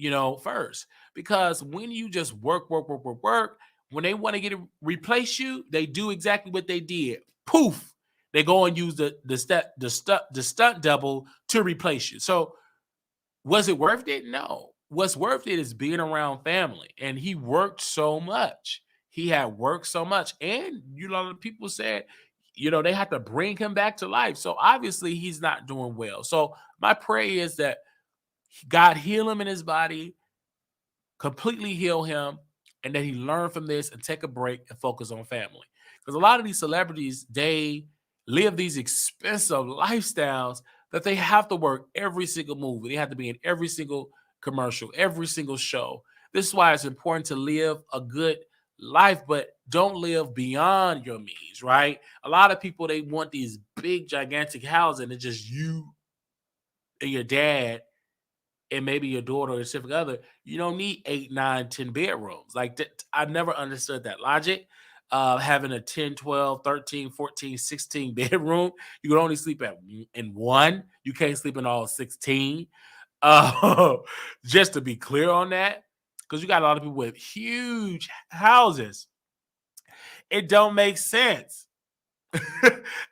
first. Because when you just work, when they want to replace you, they do exactly what they did. Poof, they go and use the stunt double to replace you. So was it worth it? No. What's worth it is being around family. And he worked so much. He had worked so much. And, the people said, they had to bring him back to life. So obviously he's not doing well. So my prayer is that God heal him in his body, completely heal him, and that he learn from this and take a break and focus on family. Because a lot of these celebrities, they live these expensive lifestyles that they have to work every single movie. They have to be in every single commercial, every single show. This is why it's important to live a good life, but don't live beyond your means, right? A lot of people, they want these big, gigantic houses, and it's just you and your dad and maybe your daughter or significant other. You don't need 8, 9, 10 bedrooms. Like that, I've never understood that logic. Having a 10, 12, 13, 14, 16 bedroom, you can only sleep in one. You can't sleep in all 16. Just to be clear on that, because you got a lot of people with huge houses. It don't make sense.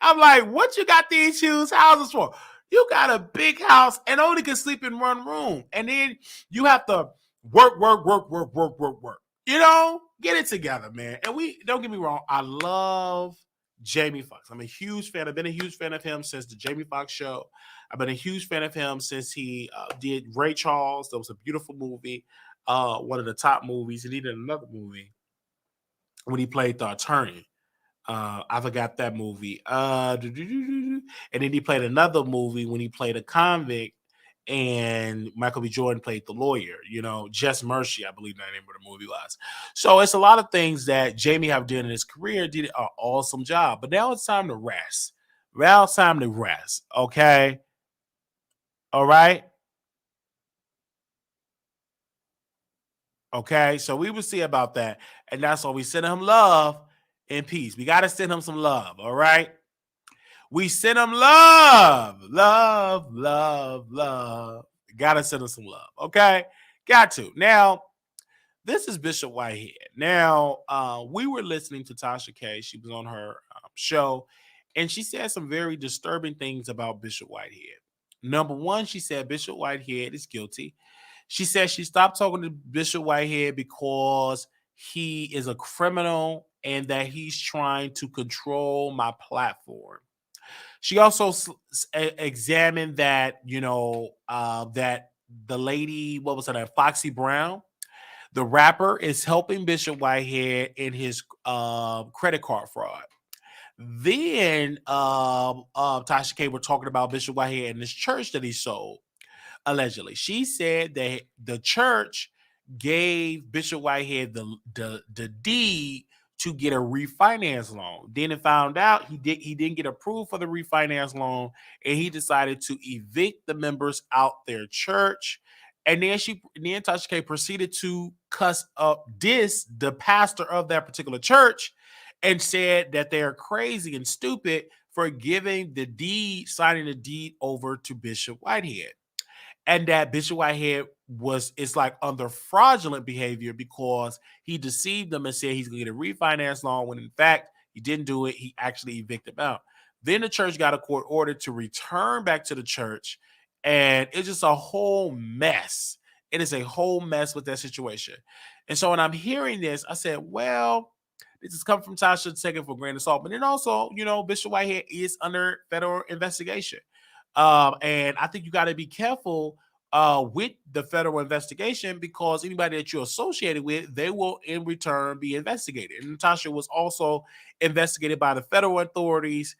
I'm like, what you got these huge houses for? You got a big house and only can sleep in one room. And then you have to work. Get it together, man. And don't get me wrong, I love Jamie Foxx. I'm a huge fan. I've been a huge fan of him since the Jamie Foxx show. I've been a huge fan of him since he did Ray Charles. That was a beautiful movie. One of the top movies. And he did another movie when he played the attorney. I forgot that movie. And then he played another movie when he played a convict, and Michael B. Jordan played the lawyer. Just Mercy, I believe the name of the movie was. So it's a lot of things that Jamie have done in his career. Did an awesome job, but now it's time to rest. Now it's time to rest. Okay, all right. Okay, so we will see about that. And that's why we send him love and peace. We got to send him some love. All right. We send him love, love, love, love. Got to send him some love. Okay. Got to. Now, this is Bishop Whitehead. Now, we were listening to Tasha K. She was on her show, and she said some very disturbing things about Bishop Whitehead. Number one, she said Bishop Whitehead is guilty. She said she stopped talking to Bishop Whitehead because he is a criminal and that he's trying to control my platform. She also examined that, that the lady, what was her name, Foxy Brown, the rapper, is helping Bishop Whitehead in his credit card fraud. Then Tasha K were talking about Bishop Whitehead and his church that he sold, allegedly. She said that the church gave Bishop Whitehead the deed to get a refinance loan. Then it found out he didn't get approved for the refinance loan, and he decided to evict the members out their church. And then Tasha K proceeded to cuss up the pastor of that particular church and said that they are crazy and stupid for signing the deed over to Bishop Whitehead. And that Bishop Whitehead is like under fraudulent behavior because he deceived them and said he's going to get a refinance loan when in fact he didn't do it. He actually evicted them out. Then the church got a court order to return back to the church, and it's just a whole mess. It is a whole mess with that situation. And so when I'm hearing this, I said, well, this is coming from Tasha, take it for grain of salt. But then also, Bishop Whitehead is under federal investigation. And I think you got to be careful with the federal investigation because anybody that you're associated with, they will in return be investigated. And Tasha was also investigated by the federal authorities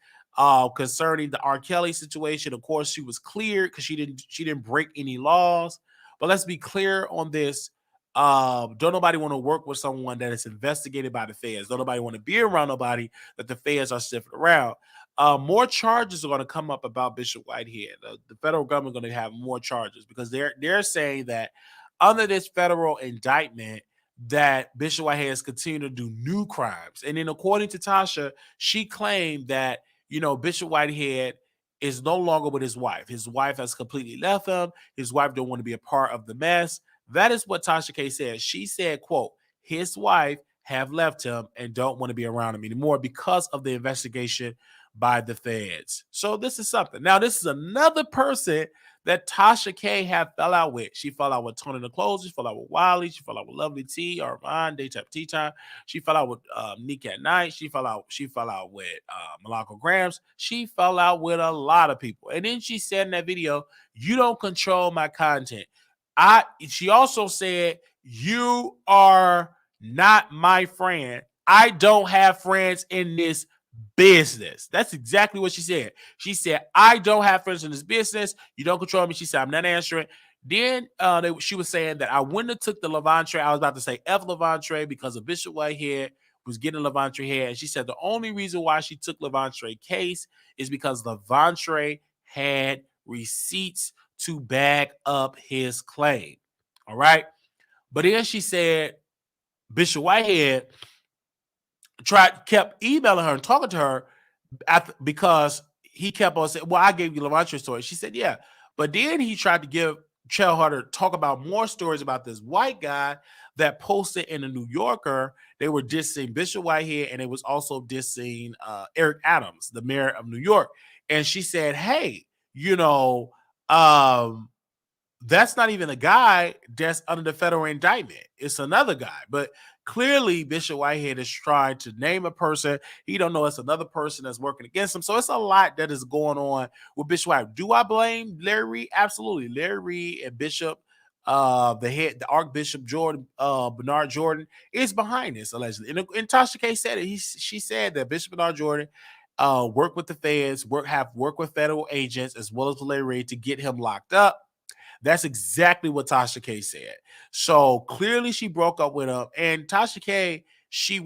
concerning the R. Kelly situation. Of course, she was cleared because she didn't break any laws. But let's be clear on this. Don't nobody want to work with someone that is investigated by the feds. Don't nobody want to be around nobody that the feds are sniffing around. More charges are going to come up about Bishop Whitehead. The federal government is going to have more charges because they're saying that under this federal indictment that Bishop Whitehead has continued to do new crimes. And then according to Tasha, she claimed that, Bishop Whitehead is no longer with his wife. His wife has completely left him. His wife don't want to be a part of the mess. That is what Tasha K said. She said, quote, his wife have left him and don't want to be around him anymore because of the investigation by the feds. So this is something. Now, this is another person that Tasha K have fell out with. She fell out with Tony the Closer. She fell out with Wiley. She fell out with Lovely T, Armon, Daytime Tea Time. She fell out with Nique at Nite. She fell out with Malako Grams. She fell out with a lot of people. And then she said in that video, you don't control my content. She also said, you are not my friend. I don't have friends in this business. That's exactly what she said. She said, I don't have friends in this business. You don't control me. She said, I'm not answering. Then she was saying that I wouldn't have took the Levantre. I was about to say F Levantre because of Bishop Whitehead was getting Levantre head. And she said the only reason why she took Levantre case is because Levantre had receipts to back up his claim. All right. But then she said Bishop Whitehead kept emailing her and talking to her because he kept on saying, well, I gave you Levantre's story. She said, yeah. But then he tried to tell her to talk about more stories about this white guy that posted in the New Yorker. They were dissing Bishop Whitehead, and it was also dissing Eric Adams, the mayor of New York. And she said, hey, that's not even a guy that's under the federal indictment. It's another guy. But clearly, Bishop Whitehead is trying to name a person. He don't know it's another person that's working against him. So it's a lot that is going on with Bishop Whitehead. Do I blame Larry Reed? Absolutely. Larry Reed and Bishop, the Archbishop Jordan, Bernard Jordan, is behind this, allegedly. And Tasha K said it. She said that Bishop Bernard Jordan work with the feds, work with federal agents as well as Larry Reed to get him locked up. That's exactly what Tasha K said. So clearly she broke up with him. And Tasha K, she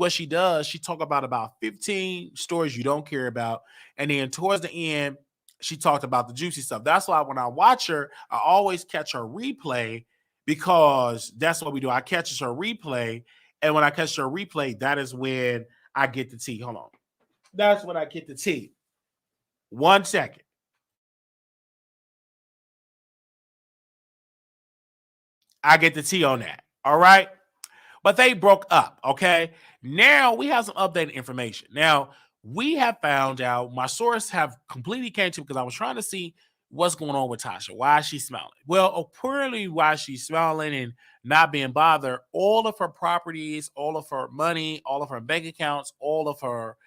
talk about 15 stories you don't care about. And then towards the end, she talked about the juicy stuff. That's why when I watch her, I always catch her replay because that's what we do. I catch her replay, and when I catch her replay, that is when I get the tea. Hold on. That's when I get the tea. 1 second. I get the tea on that. All right. But they broke up. Okay. Now we have some updated information. Now we have found out, my source have completely came to me because I was trying to see what's going on with Tasha. Why is she smiling? Well, apparently, why she's smiling and not being bothered, all of her properties, all of her money, all of her bank accounts, all of her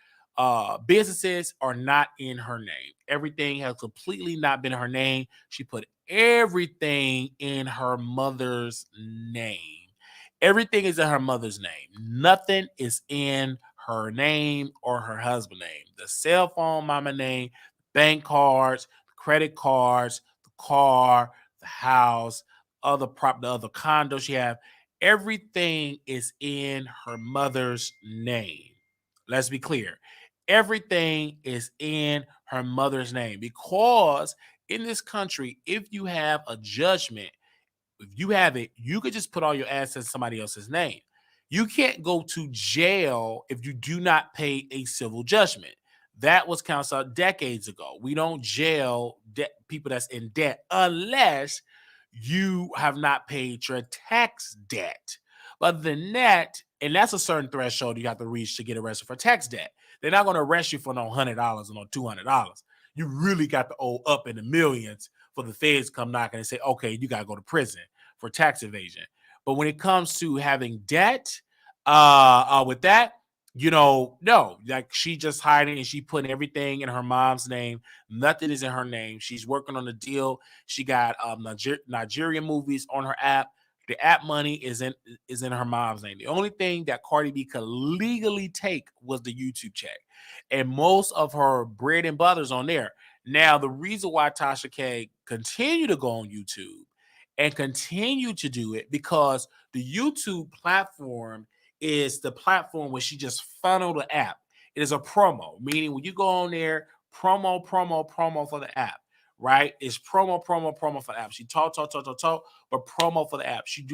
businesses are not in her name. Everything has completely not been in her name. She put everything in her mother's name. Everything is in her mother's name. Nothing is in her name or her husband's name. The cell phone, mama name, bank cards, credit cards, the car, the house, the other condo she have. Everything is in her mother's name. Let's be clear. Everything is in her mother's name because in this country, if you have a judgment, if you have it, you could just put all your assets in somebody else's name. You can't go to jail if you do not pay a civil judgment. That was counted out decades ago. We don't jail people that's in debt unless you have not paid your tax debt. But other than that, and that's a certain threshold you have to reach to get arrested for tax debt. They're not going to arrest you for no $100 or no $200. You really got to owe up in the millions for the feds come knocking and say, okay, you got to go to prison for tax evasion. But when it comes to having debt, with that, no, like she just hiding and she putting everything in her mom's name. Nothing is in her name. She's working on a deal. She got Nigerian movies on her app. The app money is in her mom's name. The only thing that Cardi B could legally take was the YouTube check, and most of her bread and butter's on there. Now, the reason why Tasha K continue to go on YouTube and continue to do it because the YouTube platform is the platform where she just funneled the app. It is a promo, meaning when you go on there, promo for the app, right? It's promo for the app. She talk, but promo for the app. She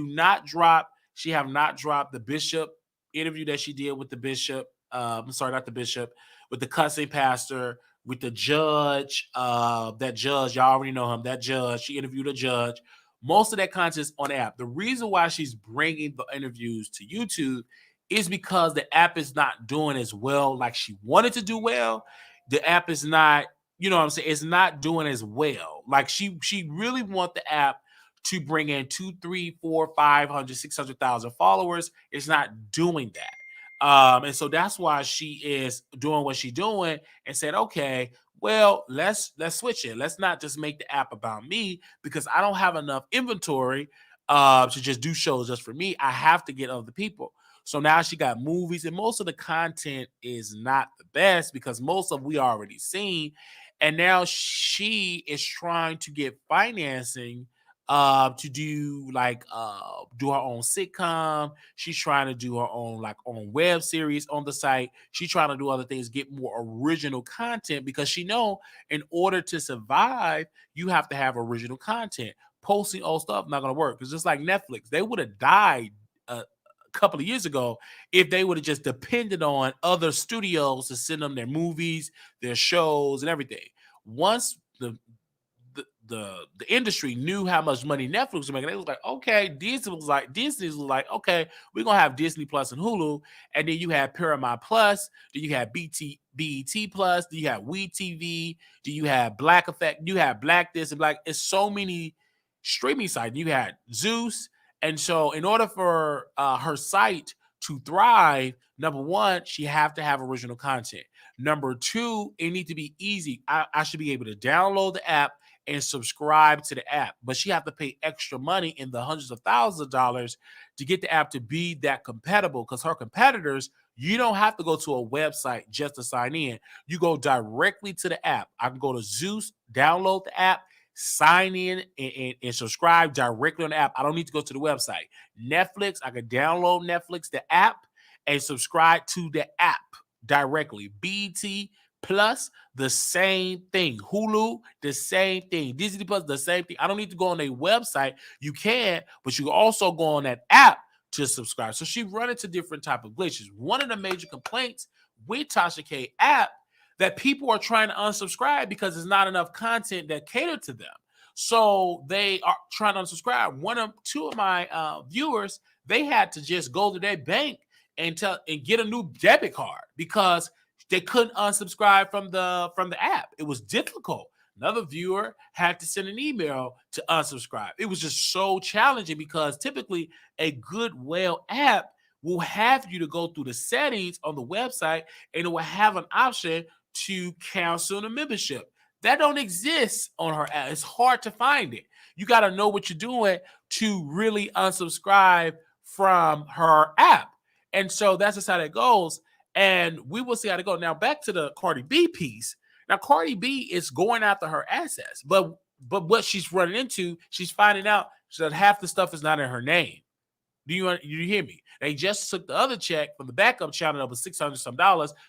have not dropped the Bishop interview that she did with the Bishop. I'm sorry, not the Bishop, with the cussing pastor, with the judge. That judge, y'all already know him. That judge, she interviewed a judge. Most of that content is on the app. The reason why she's bringing the interviews to YouTube is because the app is not doing as well like she wanted to do well. The app is not, you know what I'm saying? It's not doing as well. Like she really want the app to bring in 2, 3, 4, 500, 600,000 followers. It's not doing that. And so that's why she is doing what she's doing and said, okay, well, let's switch it. Let's not just make the app about me because I don't have enough inventory to just do shows just for me. I have to get other people. So now she got movies, and most of the content is not the best because most of we already seen. And now she is trying to get financing to do do her own sitcom. She's trying to do her own web series on the site. She's trying to do other things, get more original content because she know in order to survive, you have to have original content. Posting old stuff not gonna work. It's just like Netflix. They would have died a couple of years ago if they would have just depended on other studios to send them their movies, their shows, and everything. Once the industry knew how much money Netflix was making, they was like, okay, Disney was like, okay, we're gonna have Disney Plus and Hulu, and then you have Paramount Plus, then you have BET Plus, then you have We TV, then you have Black Effect, you have Black this and Black. It's so many streaming sites. You had Zeus, and so in order for her site to thrive, number one, she have to have original content. Number two, it need to be easy. I should be able to download the app and subscribe to the app, but she have to pay extra money in the hundreds of thousands of dollars to get the app to be that compatible. Because her competitors, you don't have to go to a website just to sign in. You go directly to the app. I can go to Zeus, download the app, sign in, and subscribe directly on the app. I don't need to go to the website. Netflix, I can download Netflix, the app, and subscribe to the app directly. BET, Plus, the same thing. Hulu, the same thing. Disney Plus, the same thing. I don't need to go on their website. You can, but you can also go on that app to subscribe. So she run into different type of glitches. One of the major complaints with Tasha K app that people are trying to unsubscribe because there's not enough content that cater to them. So they are trying to unsubscribe. Two of my viewers, they had to just go to their bank and get a new debit card because they couldn't unsubscribe from the app. It was difficult. Another viewer had to send an email to unsubscribe. It was just so challenging because typically a good whale app will have you to go through the settings on the website and it will have an option to cancel the membership. That don't exist on her app. It's hard to find it. You got to know what you're doing to really unsubscribe from her app. And so that's just how that goes. And we will see how to go. Now, back to the Cardi B piece. Now, Cardi B is going after her assets. But what she's running into, she's finding out that half the stuff is not in her name. Do you hear me? They just took the other check from the backup channel that was $600 some.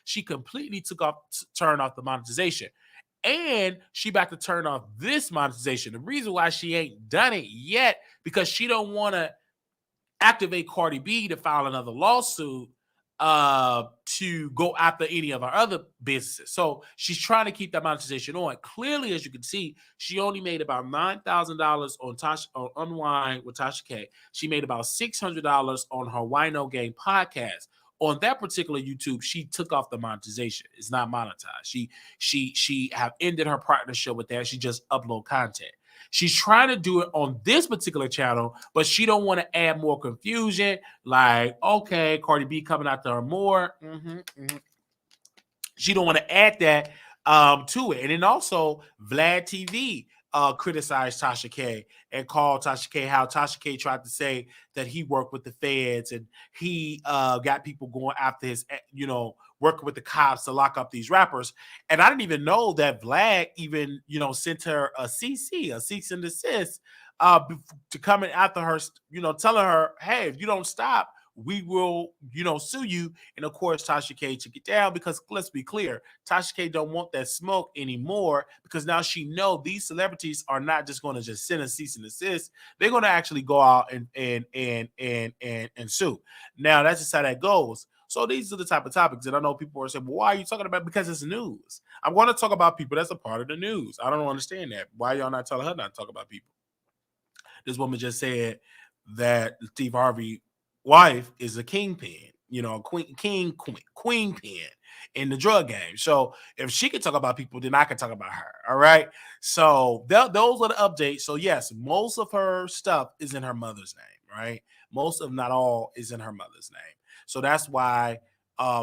She completely turned off the monetization. And she about to turn off this monetization. The reason why she ain't done it yet, because she don't want to activate Cardi B to file another lawsuit to go after any of our other businesses. So she's trying to keep that monetization on. Clearly, as you can see, she only made about $9,000 on Unwind with Tasha K. She made about $600 on her Wino Gang podcast. On that particular YouTube, she took off the monetization. It's not monetized. She have ended her partnership with that. She just upload content. She's trying to do it on this particular channel, but she don't want to add more confusion. Like, okay, Cardi B coming after her more. She don't want to add that to it. And then also Vlad TV criticized Tasha K and called Tasha K how Tasha K tried to say that he worked with the feds and he got people going after his, working with the cops to lock up these rappers. And I didn't even know that Vlad even, sent her a CC, a cease and desist to come in after her, telling her, hey, if you don't stop, we will, sue you. And of course, Tasha K took it down because let's be clear, Tasha K don't want that smoke anymore because now she know these celebrities are not just going to just send a cease and desist. They're going to actually go out and sue. Now that's just how that goes. So these are the type of topics that I know people are saying, well, why are you talking about? Because it's news. I'm going to talk about people that's a part of the news. I don't understand that. Why y'all not telling her not to talk about people? This woman just said that Steve Harvey wife is a kingpin, queen pin in the drug game. So if she can talk about people, then I can talk about her. All right. So those are the updates. So yes, most of her stuff is in her mother's name, right? Most of, not all, is in her mother's name. So that's why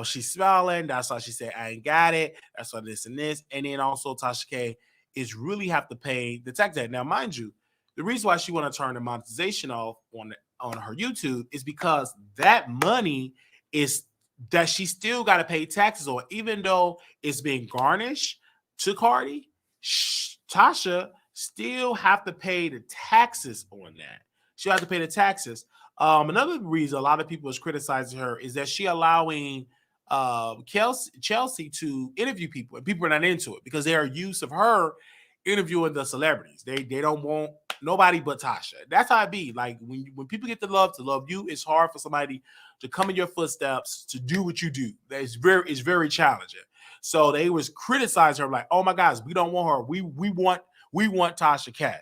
she's smiling. That's why she said, I ain't got it. That's why this and this. And then also Tasha K is really have to pay the tax debt. Now, mind you, the reason why she want to turn the monetization off on her YouTube is because that money is that she still got to pay taxes on, even though it's being garnished to Cardi. Tasha still have to pay the taxes on that. She'll have to pay the taxes. Another reason a lot of people is criticizing her is that she allowing Chelsea to interview people, and people are not into it because they are used of her interviewing the celebrities. They don't want nobody but Tasha. That's how it be. Like when people get to love you, it's hard for somebody to come in your footsteps to do what you do. It's very challenging. So they was criticizing her like, oh my gosh, we don't want her. We want Tasha K.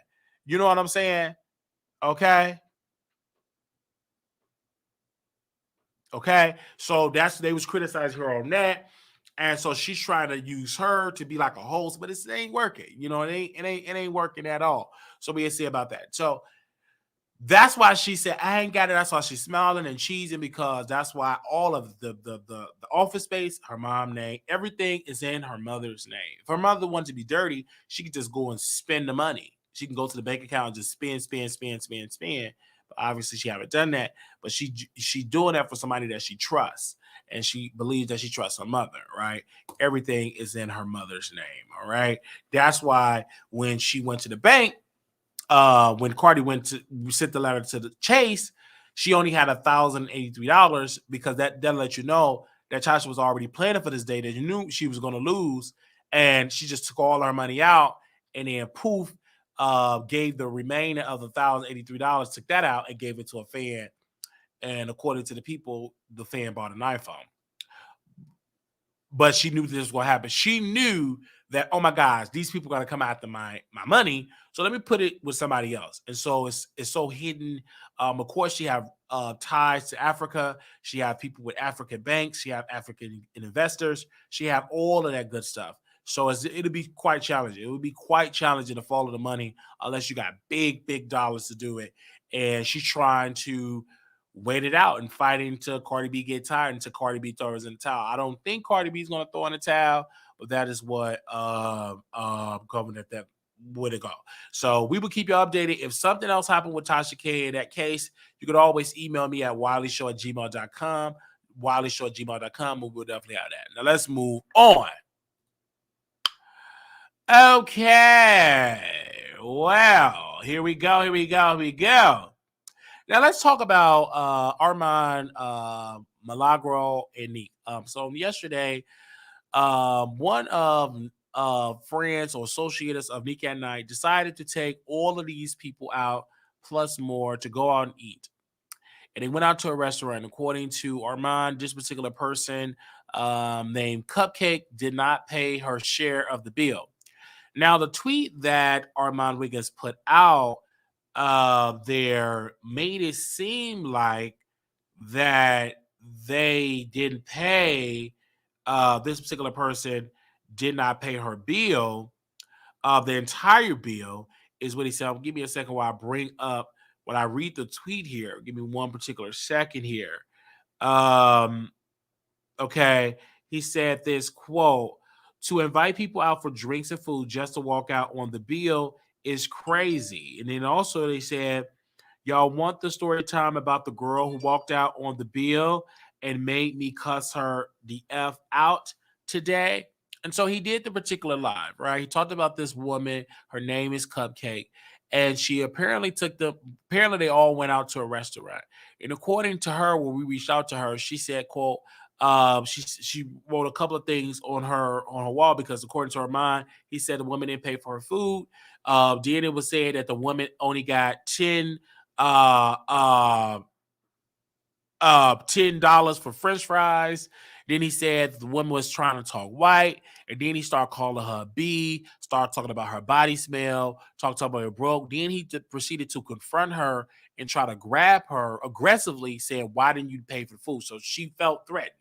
You know what I'm saying? Okay. So they was criticizing her on that. And so she's trying to use her to be like a host, but it ain't working. It ain't working at all. So we'll see about that. So that's why she said, I ain't got it. That's why she's smiling and cheesing, because that's why all of the office space, her mom's name, everything is in her mother's name. If her mother wanted to be dirty, she could just go and spend the money. She can go to the bank account and just spend. But obviously she haven't done that. But she doing that for somebody that she trusts. And she believes that she trusts her mother, right? Everything is in her mother's name, all right? That's why when she went to the bank, when Cardi sent the letter to the Chase, she only had $1,083 because that let you know that Tasha was already planning for this day that you knew she was going to lose, and she just took all her money out and then poof, gave the remainder of the $1,083, took that out and gave it to a fan. And according to the people, the fan bought an iPhone. But she knew this was going to happen. She knew that, oh my gosh, these people are going to come after my money. So let me put it with somebody else. And so it's so hidden. Of course, she have ties to Africa. She have people with African banks. She have African investors. She have all of that good stuff. So it'll be quite challenging. It would be quite challenging to follow the money unless you got big dollars to do it. And she's trying to wait it out and fighting until Cardi B get tired, until Cardi B throws in the towel. I don't think Cardi B is going to throw in the towel, but that is what governor that would it go. So we will keep you updated. If something else happened with Tasha K in that case, you could always email me at wileyshow@gmail.com, wileyshow@gmail.com. We will definitely have that. Now let's move on. Okay. Well, here we go. Now let's talk about Armon, Milagro, and Nique. So yesterday, one of friends or associates of Nique and Nite decided to take all of these people out plus more to go out and eat. And they went out to a restaurant. According to Armon, this particular person named Cupcake did not pay her share of the bill. Now, the tweet that Armon Wiggins put out there made it seem like that they didn't pay, this particular person did not pay her bill. The entire bill is what he said. Give me a second while I bring up, when I read the tweet here. Give me one particular second here. Okay. He said this quote, "To invite people out for drinks and food just to walk out on the bill is crazy." And then also they said, "Y'all want the story time about the girl who walked out on the bill and made me cuss her the F out today?" And so he did the particular live, right? He talked about this woman. Her name is Cupcake. And she apparently apparently they all went out to a restaurant. And according to her, when we reached out to her, she said, quote, she wrote a couple of things on her wall because according to her mind, he said the woman didn't pay for her food. Then it was said that the woman only got $10 for French fries. Then he said the woman was trying to talk white, and then he started calling her B, started talking about her body smell, talked about her broke. Then he proceeded to confront her and try to grab her aggressively, saying, "Why didn't you pay for food?" So she felt threatened.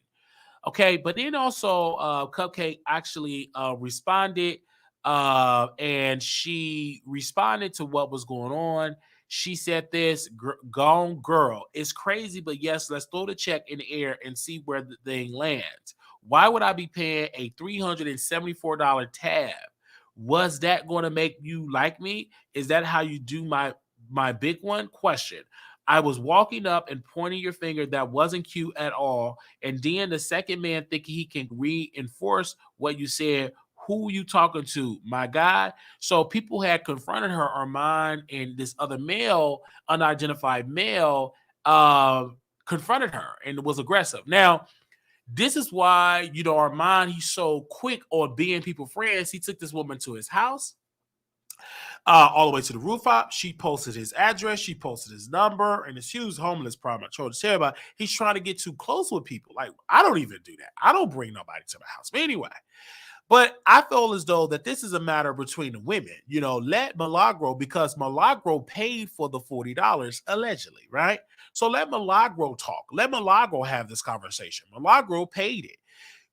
Okay, but then also Cupcake actually responded, and she responded to what was going on. She said this, "Gone girl, it's crazy, but yes, let's throw the check in the air and see where the thing lands. Why would I be paying a $374 tab? Was that going to make you like me? Is that how you do my big one? Question. I was walking up and pointing your finger. That wasn't cute at all. And then the second man thinking he can reinforce what you said. Who you talking to, my guy?" So people had confronted her, Armon and this other male, unidentified male, confronted her and was aggressive. Now, this is why, Armon, he's so quick on being people friends. He took this woman to his house. All the way to the rooftop. She posted his address. She posted his number and this huge homeless problem. I told you to tell about. He's trying to get too close with people. Like, I don't even do that. I don't bring nobody to my house. But anyway, but I feel as though that this is a matter between the women. Let Milagro, because Milagro paid for the $40 allegedly, right? So let Milagro talk. Let Milagro have this conversation. Milagro paid it.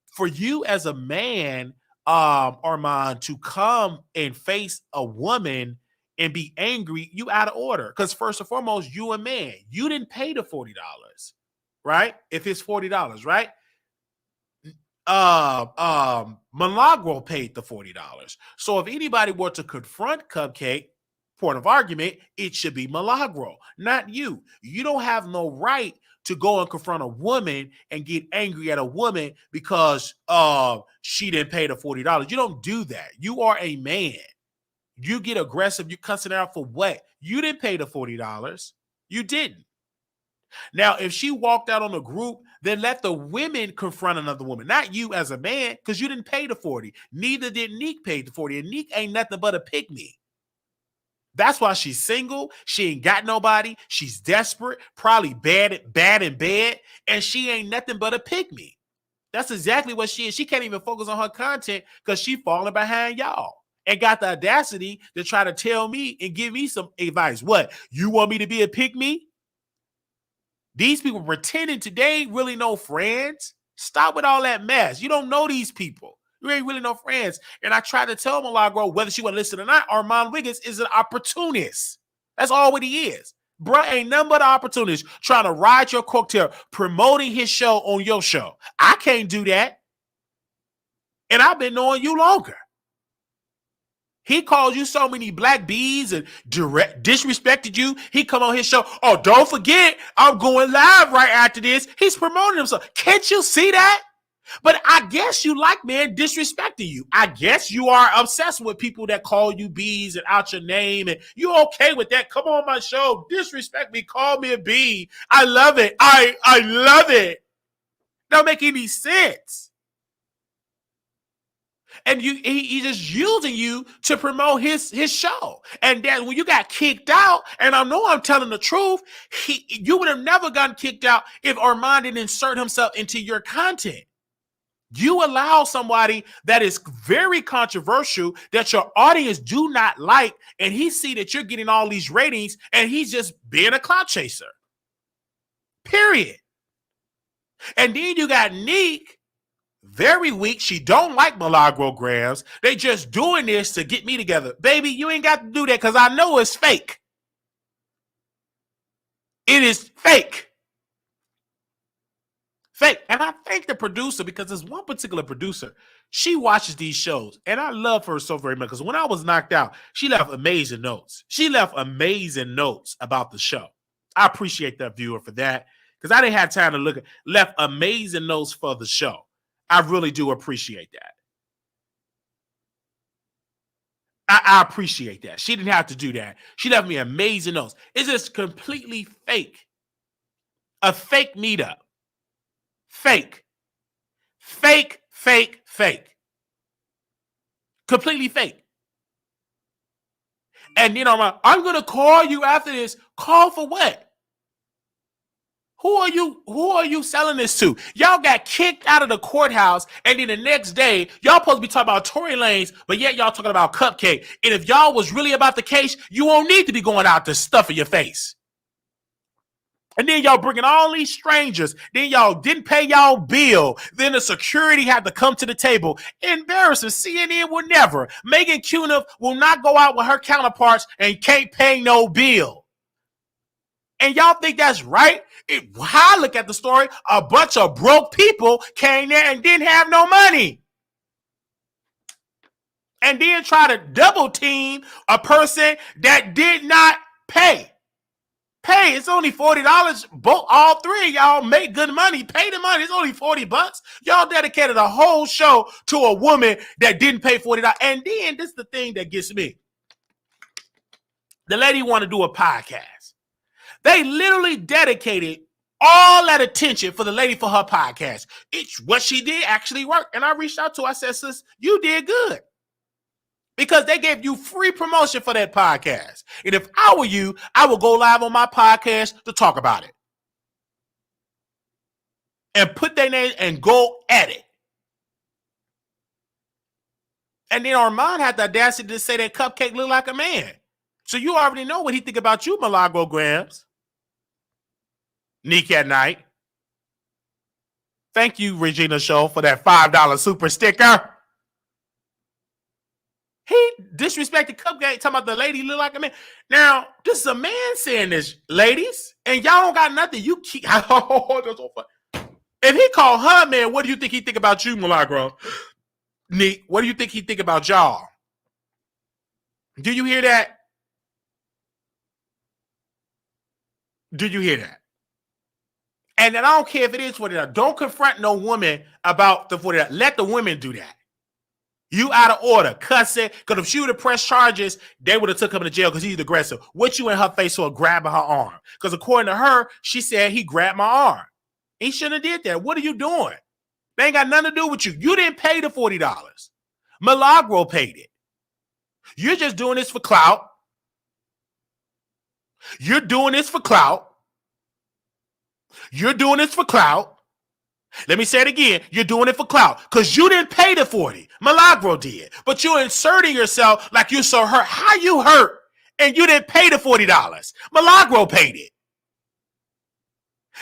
For you as a man, Armon, to come and face a woman and be angry, you out of order. Because first and foremost, you a man. You didn't pay the $40, right? If it's $40, right? Milagro paid the $40. So if anybody were to confront Cupcake, point of argument, it should be Milagro, not you. You don't have no right to go and confront a woman and get angry at a woman because she didn't pay the $40. You don't do that. You are a man. You get aggressive. You cussing out for what? You didn't pay the $40. You didn't. Now, if she walked out on a group, then let the women confront another woman, not you as a man, because you didn't pay the 40. Neither did Nique pay the 40. And Nique ain't nothing but a pygmy. That's why she's single. She ain't got nobody. She's desperate, probably bad in bed, and she ain't nothing but a pygmy. That's exactly what she is. She can't even focus on her content because she falling behind y'all and got the audacity to try to tell me and give me some advice. What? You want me to be a pygmy? These people pretending today ain't really no friends. Stop with all that mess. You don't know these people. You ain't really no friends. And I tried to tell Milagro, whether she would listen or not, Armon Wiggins is an opportunist. That's all what he is. Bruh ain't nothing but an opportunist trying to ride your coattail, promoting his show on your show. I can't do that. And I've been knowing you longer. He called you so many black bees and disrespected you. He come on his show. Oh, don't forget, I'm going live right after this. He's promoting himself. Can't you see that? But I guess you like men disrespecting you. I guess you are obsessed with people that call you bees and out your name, and you okay with that. Come on my show, disrespect me, call me a bee. I love it. I love it. Don't make any sense. And he's just using you to promote his show. And then when you got kicked out, and I know I'm telling the truth, you would have never gotten kicked out if Armon didn't insert himself into your content. You allow somebody that is very controversial, that your audience do not like, and he see that you're getting all these ratings, and he's just being a clout chaser. Period. And then you got Nique, very weak. She don't like Milagro-grams. They just doing this to get me together. Baby, you ain't got to do that because I know it's fake. It is fake. Fake. And I thank the producer because there's one particular producer. She watches these shows, and I love her so very much because when I was knocked out, she left amazing notes. She left amazing notes about the show. I appreciate that viewer for that because I didn't have time to look at. Left amazing notes for the show. I really do appreciate that. I appreciate that. She didn't have to do that. She left me amazing notes. It's just completely fake. A fake meetup. Fake. Fake, fake, fake. Completely fake. And you know, I'm going to call you after this. Call for what? Who are you selling this to? Y'all got kicked out of the courthouse, and then the next day, y'all supposed to be talking about Tory Lanez, but yet y'all talking about Cupcake. And if y'all was really about the case, you won't need to be going out to stuff in your face. And then y'all bringing all these strangers. Then y'all didn't pay y'all bill. Then the security had to come to the table. Embarrassing. CNN will never. Megan Cuniff will not go out with her counterparts and can't pay no bill. And y'all think that's right? I look at the story, a bunch of broke people came there and didn't have no money. And then try to double team a person that did not pay. Pay, it's only $40. Both, all three of y'all make good money. Pay the money. It's only $40. Y'all dedicated a whole show to a woman that didn't pay $40. And then this is the thing that gets me. The lady want to do a podcast. They literally dedicated all that attention for the lady for her podcast. It's what she did actually worked. And I reached out to her. I said, sis, you did good. Because they gave you free promotion for that podcast. And if I were you, I would go live on my podcast to talk about it. And put their name and go at it. And then Armon had the audacity to say that Cupcake looked like a man. So you already know what he think about you, Milagro-grams. Nique at night. Thank you, Regina Show, for that $5 super sticker. He disrespected Cupcake, talking about the lady look like a man. Now, this is a man saying this, ladies, and y'all don't got nothing. You keep. If he called her man, what do you think he think about you, Milagro? Nique, what do you think he think about y'all? Do you hear that? Do you hear that? And then I don't care if it is $40. Don't confront no woman about the $40. Let the women do that. You out of order, cussing. Because if she would have pressed charges, they would have took him to jail because he's aggressive. What you in her face for grabbing her arm? Because according to her, she said he grabbed my arm. He shouldn't have did that. What are you doing? They ain't got nothing to do with you. You didn't pay the $40. Milagro paid it. You're just doing this for clout. You're doing this for clout. You're doing this for clout. Let me say it again. You're doing it for clout because you didn't pay the 40. Milagro did. But you're inserting yourself like you're so hurt. How you hurt and you didn't pay the $40? Milagro paid it.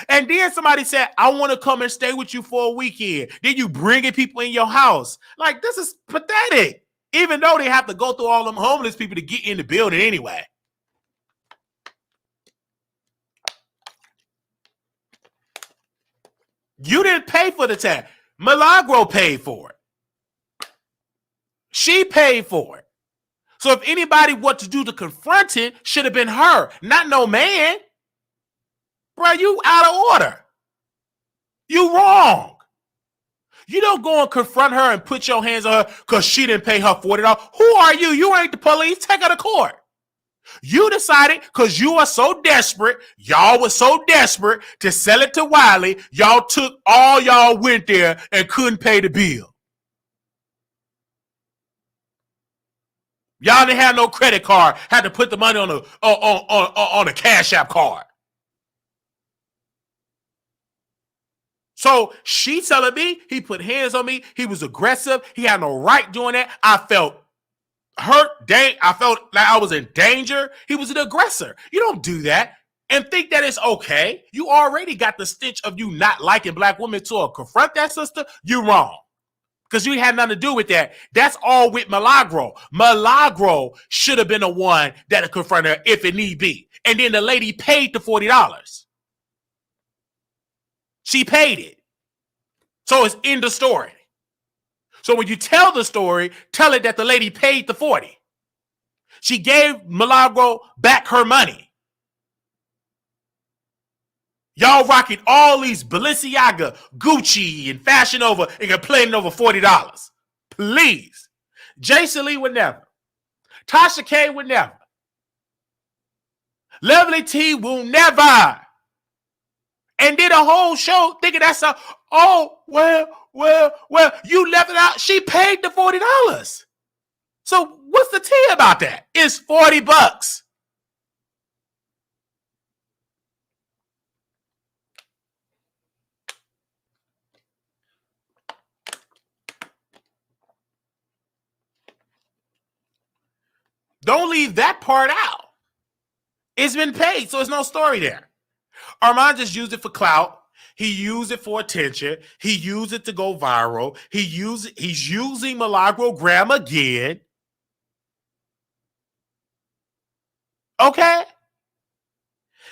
And then somebody said, I want to come and stay with you for a weekend. Then you bringing people in your house. Like, this is pathetic. Even though they have to go through all them homeless people to get in the building anyway. You didn't pay for the tab. Milagro paid for it. She paid for it. So if anybody what to do to confront it, should have been her, not no man. Bro, you out of order. You wrong. You don't go and confront her and put your hands on her because she didn't pay her $40. Who are you? You ain't the police. Take her to court. You decided because you are so desperate, y'all was so desperate to sell it to Wiley, y'all went there and couldn't pay the bill. Y'all didn't have no credit card, had to put the money on a Cash App card. So she telling me he put hands on me, he was aggressive, he had no right doing that. I felt hurt, I felt like I was in danger. He was an aggressor. You don't do that and think that it's okay. You already got the stench of you not liking black women to confront that sister. You're wrong. Because you had nothing to do with that. That's all with Milagro. Milagro should have been the one that confronted her if it need be. And then the lady paid the $40. She paid it. So it's in the story. So when you tell the story, tell it that the lady paid the 40. She gave Milagro back her money. Y'all rocking all these Balenciaga, Gucci, and Fashion Nova and complaining over $40. Please. Jason Lee would never. Tasha K would never. Lovely T will never. And did a whole show thinking that's you left it out. She paid the $40. So what's the tea about that? It's $40. Don't leave that part out. It's been paid, so there's no story there. Armon just used it for clout. He used it for attention. He used it to go viral. He's using Milagro Graham again. Okay?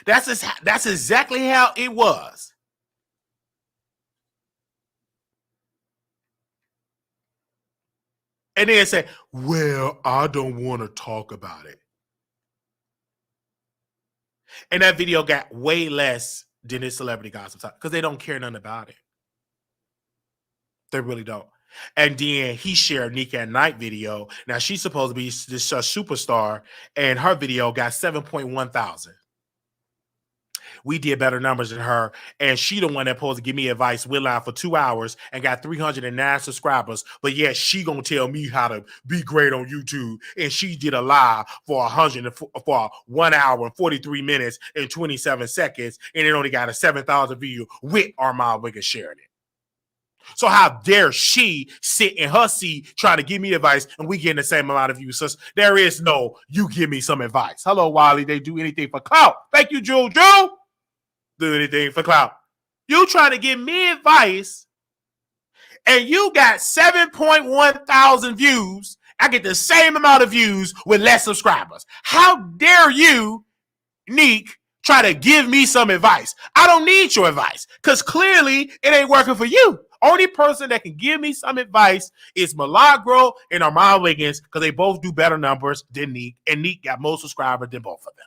That's exactly how it was. And then say, well, I don't want to talk about it. And that video got way less than his celebrity gossip because they don't care nothing about it. They really don't. And then he shared Nique and Nite video. Now she's supposed to be this superstar, and her video got 7.1 thousand. We did better numbers than her, and she the one that supposed to give me advice. We're live for 2 hours and got 309 subscribers, but yet she gonna tell me how to be great on YouTube, and she did a live for 1 hour and 43 minutes and 27 seconds, and it only got a 7,000 view with Armon Wiggins sharing it. So how dare she sit in her seat trying to give me advice and we getting the same amount of views? So there is no, you give me some advice. Hello, Wiley. They do anything for clout. Thank you, Juju. Do anything for clout. You trying to give me advice and you got 7.1 thousand views. I get the same amount of views with less subscribers. How dare you, Nique, try to give me some advice? I don't need your advice because clearly it ain't working for you. Only person that can give me some advice is Milagro and Armon Wiggins because they both do better numbers than Nique, and Nique got more subscribers than both of them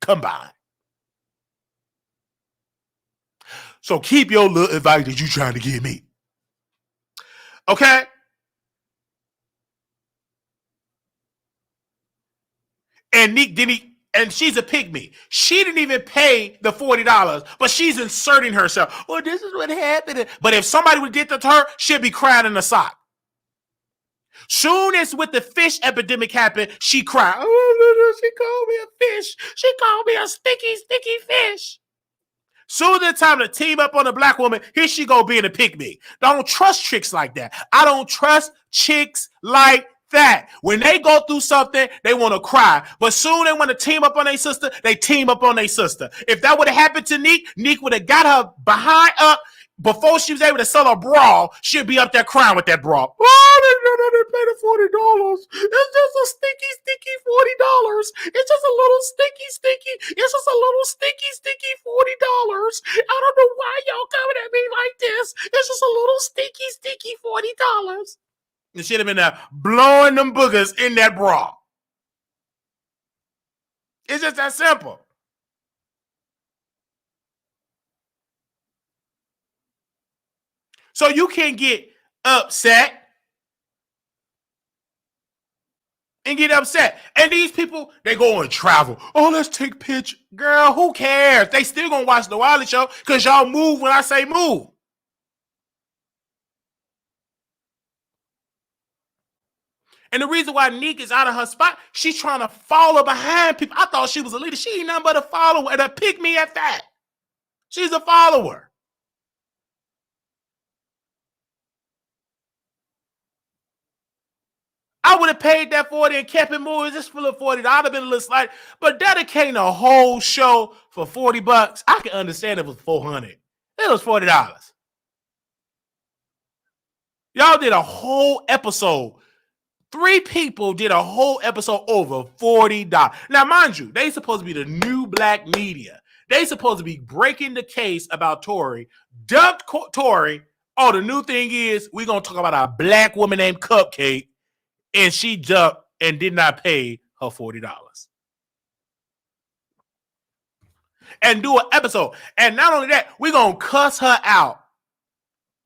combined. So keep your little advice that you trying to give me. Okay? And Nique didn't. And she's a pygmy. She didn't even pay the $40, but she's inserting herself. Well, this is what happened. But if somebody would get to her, she'd be crying in the sock. Soon as with the fish epidemic happened, she cried. Oh, she called me a fish. She called me a sticky, sticky fish. Soon as it's time to team up on a black woman, here she go being a pygmy. Don't trust chicks like that. I don't trust chicks like that. When they go through something, they want to cry. But soon they want to team up on their sister, they team up on their sister. If that would have happened to Nique, Nique would have got her behind up before she was able to sell a bra. She'd be up there crying with that bra. Oh, they didn't pay the $40. It's just a sticky, sticky $40. It's just a little sticky, sticky. It's just a little sticky, sticky $40. I don't know why y'all coming at me like this. It's just a little sticky, sticky $40. And she'd have been there blowing them boogers in that bra. It's just that simple. So you can get upset and get upset. And these people, they go and travel. Oh, let's take pictures. Girl, who cares? They still gonna watch the Wiley Show because y'all move when I say move. And the reason why Nique is out of her spot, she's trying to follow behind people. I thought she was a leader. She ain't nothing but a follower and a pygmy at that. She's a follower. I would have paid that 40 and kept it moving just for the 40. I'd have been a little slight, but dedicating a whole show for $40, I can understand it was 400. It was $40. Y'all did a whole episode. 3 people did a whole episode over $40. Now, mind you, they supposed to be the new black media. They supposed to be breaking the case about Tory. Dumped Tory. Oh, the new thing is we're going to talk about a black woman named Cupcake, and she dumped and did not pay her $40. And do an episode. And not only that, we're going to cuss her out.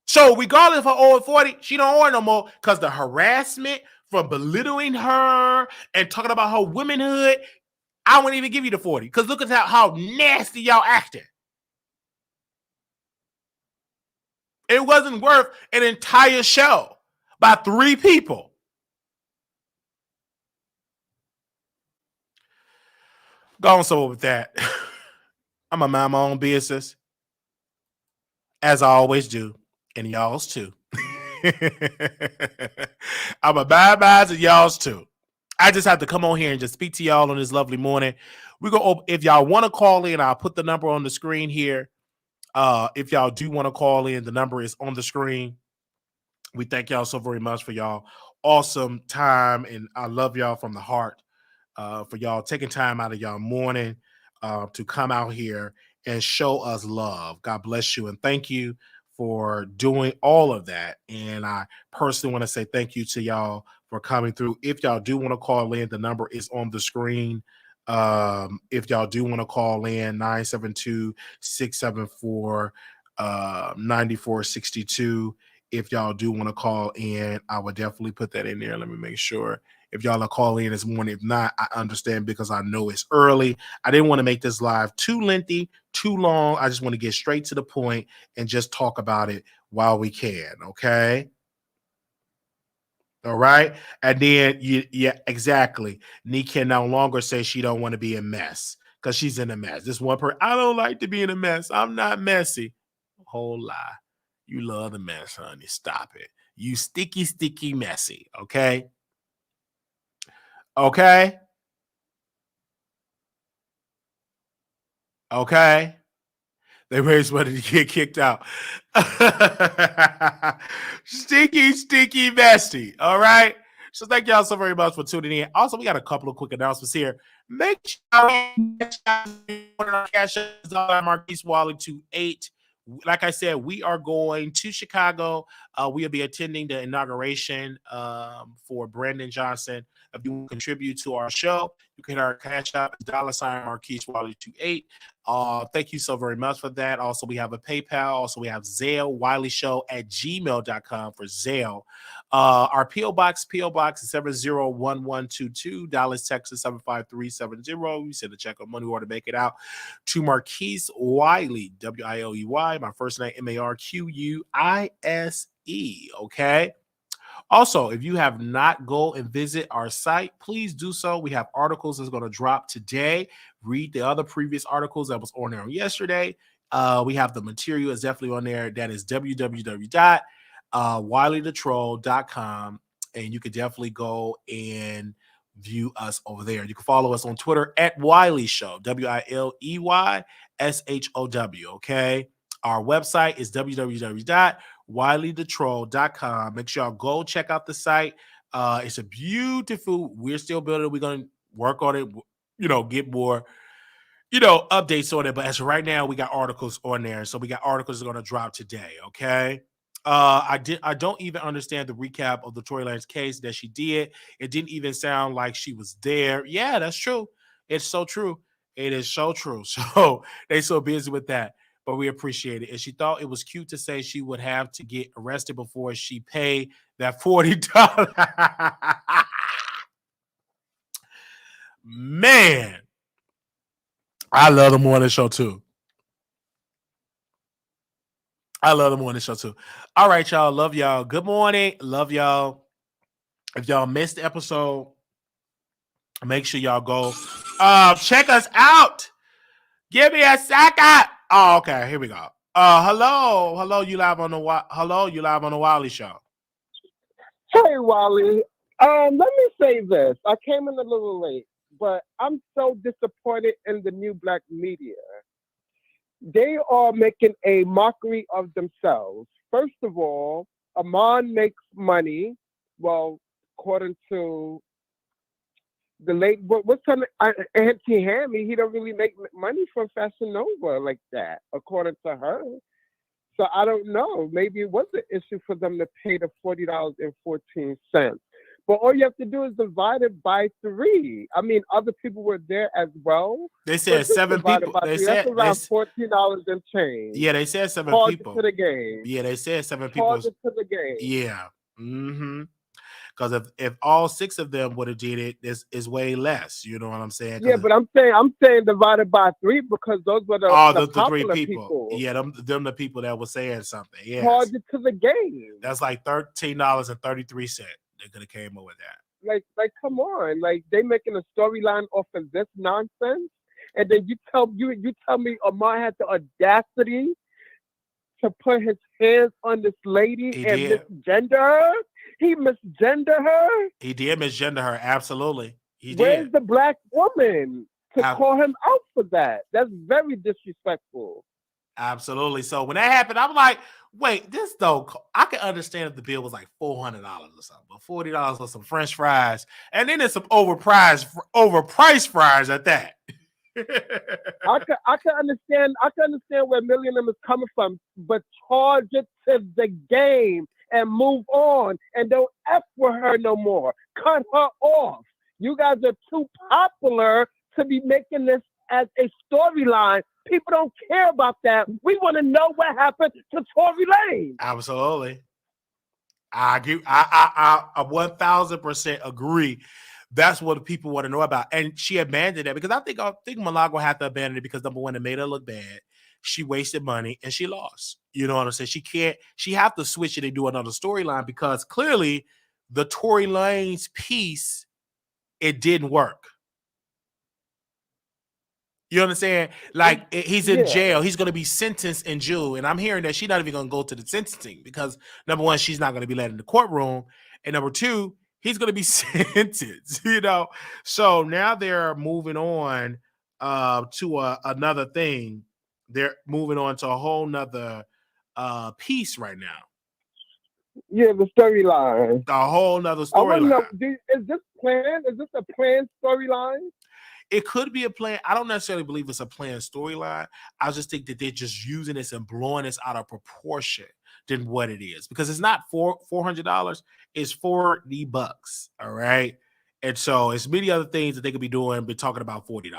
So regardless of her owing 40, she don't owe no more because the harassment from belittling her and talking about her womanhood, I wouldn't even give you the 40 because look at how nasty y'all acting. It wasn't worth an entire show by 3 people. Go on somewhere with that. I'm going to mind my own business, as I always do, and y'all's too. I'm a bye-byes and y'all's too. I just have to come on here and just speak to y'all on this lovely morning. We're gonna, if y'all want to call in, I'll put the number on the screen here. If y'all do want to call in, the number is on the screen. We thank y'all so very much for y'all awesome time, and I love y'all from the heart for y'all taking time out of y'all morning to come out here and show us love. God bless you and thank you for doing all of that. And I personally want to say thank you to y'all for coming through. If y'all do want to call in, the number is on the screen. If y'all do want to call in, 972-674-9462. If y'all do want to call in, I would definitely put that in there. Let me make sure. If y'all are calling in this morning, if not, I understand because I know it's early. I didn't want to make this live too lengthy, too long. I just want to get straight to the point and just talk about it while we can, okay? All right? And then, yeah, exactly. Nique can no longer say she don't want to be a mess because she's in a mess. This one person, I don't like to be in a mess. I'm not messy. Whole lie. You love the mess, honey. Stop it. You sticky, sticky, messy, okay? Okay? Okay? They raised money to get kicked out. Sticky, sticky, messy. All right? So thank y'all so very much for tuning in. Also, we got a couple of quick announcements here. Make sure cash Marquise Wally 28. Like I said, we are going to Chicago. We'll be attending the inauguration for Brandon Johnson. If you contribute to our show, You can hit our cash app, $ Marquise Wiley 28. Thank you so very much for that. Also, we have a PayPal. Also, we have Zelle, WileyShow@gmail.com for Zelle. Our P.O. Box is 701122, Dallas, Texas 75370. You send a check on money order to make it out to Marquise Wiley, Wiley. My first name, Marquise. Okay. Also, if you have not go and visit our site, please do so. We have articles that's going to drop today. Read the other previous articles that was on there yesterday. We have the material is definitely on there. That is www.wileythetroll.com. And you can definitely go and view us over there. You can follow us on Twitter at Wiley Show, WILEYSHOW. Okay. Our website is www.wileythetroll.com. Make sure y'all go check out the site. It's a beautiful, we're still building. We're going to work on it, get more, updates on it. But as of right now, we got articles on there. So we got articles that are going to drop today. Okay. I don't even understand the recap of the Tory Lanez case that she did. It didn't even sound like she was there. Yeah, that's true. It's so true. It is so true. So they so busy with that. But we appreciate it. And she thought it was cute to say she would have to get arrested before she paid that $40. Man, I love the morning show too. All right, y'all. Love y'all. Good morning. Love y'all. If y'all missed the episode, make sure y'all go check us out. Give me a second. Oh, okay. Here we go. Hello. You live on the Wiley Show. Hey, Wiley. Let me say this. I came in a little late, but I'm so disappointed in the new black media. They are making a mockery of themselves. First of all, Armon makes money. Well, according to the late, what's her name? Auntie Hammy, he don't really make money from Fashion Nova like that, according to her. So I don't know. Maybe it was an issue for them to pay the $40.14. But all you have to do is divide it by 3. I mean, other people were there as well. They said 7 people. They said that's around $14 and change. Yeah, they said 7 people. To the game. Yeah, they said 7 people. To the game. Yeah. Mm-hmm. Because if all 6 of them would have did it, this is way less. You know what I'm saying? Yeah, but I'm saying divided by 3 because those were the 3 people. Yeah, them the people that were saying something. Yeah. Charged to the game. That's like $13.33. They could have came up with that. Like, come on! Like, they making a storyline off of this nonsense, and then you tell me Amar had the audacity to put his hands on this lady misgender her. He misgender her. He did misgender her. Absolutely, he did. Where's the black woman to call him out for that? That's very disrespectful. Absolutely. So when that happened, I'm like, wait, this though, I can understand if the bill was like $400 or something, but $40 for some French fries, and then there's some overpriced fries at that. I can understand where Millennium is coming from, but charge it to the game and move on, and don't F with her no more. Cut her off. You guys are too popular to be making this as a storyline. People don't care about that. We want to know what happened to Tory Lanez. Absolutely. I agree. I 1000% agree. That's what the people want to know about. And she abandoned that because I think Malago had to abandon it because, number one, it made her look bad. She wasted money and she lost. You know what I'm saying? She have to switch it and do another storyline because clearly the Tory Lanez piece, it didn't work. You understand? Like, he's in jail. He's going to be sentenced in June. And I'm hearing that she's not even going to go to the sentencing because, number one, she's not going to be let in the courtroom. And number two, he's going to be sentenced, So now they're moving on to another thing. They're moving on to a whole nother piece right now. Yeah, the storyline. A whole nother storyline. Is this planned? Is this a planned storyline? It could be a plan. I don't necessarily believe it's a planned storyline. I just think that they're just using this and blowing this out of proportion than what it is. Because it's not $400. It's $40. All right. And so it's many other things that they could be doing, but talking about $40.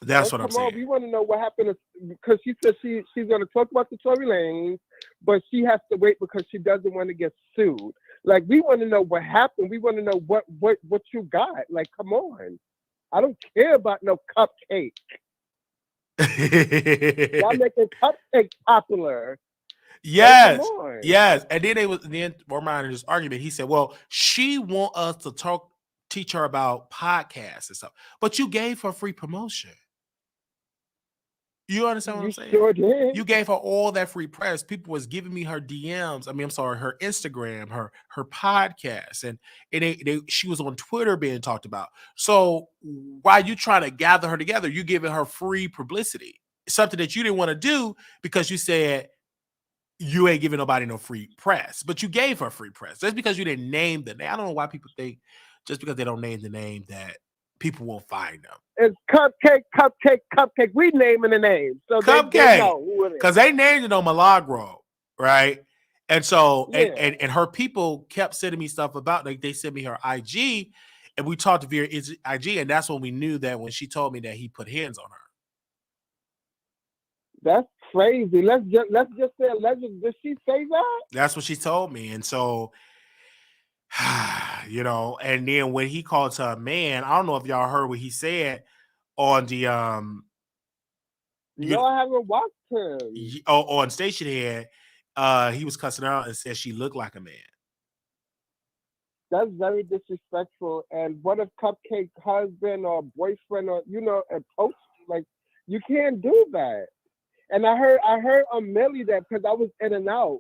That's what I'm saying. We want to know what happened because she said she's going to talk about the Tory Lanez, but she has to wait because she doesn't want to get sued. Like, we want to know what happened. We want to know what you got. Like, come on. I don't care about no cupcake. Y'all making cupcake popular. Yes, like, yes. And then we're minding this argument. He said, "Well, she want us to teach her about podcasts and stuff, but you gave her free promotion. You understand what I'm saying? Sure did. You gave her all that free press. People was giving me her DMs. I mean, I'm sorry, her Instagram, her podcast, and she was on Twitter being talked about. So while you trying to gather her together, you giving her free publicity, something that you didn't want to do because you said you ain't giving nobody no free press, but you gave her free press. That's because you didn't name the name. I don't know why people think just because they don't name the name that people won't find them. It's cupcake. We naming the name. So cupcake. Because they named it on Milagro, right? And so, yeah. and her people kept sending me stuff about, like, they sent me her IG, and we talked via IG, and that's when we knew that when she told me that he put hands on her. That's crazy. Let's just say allegedly. Did she say that? That's what she told me. And so, you know, and then when he called her a man, I don't know if y'all heard what he said on the no, I haven't watched him. On Station Head, he was cussing her out and said she looked like a man. That's very disrespectful. And what if Cupcake husband or boyfriend or approached you? Like, you can't do that. And I heard on Millie that because I was in and out.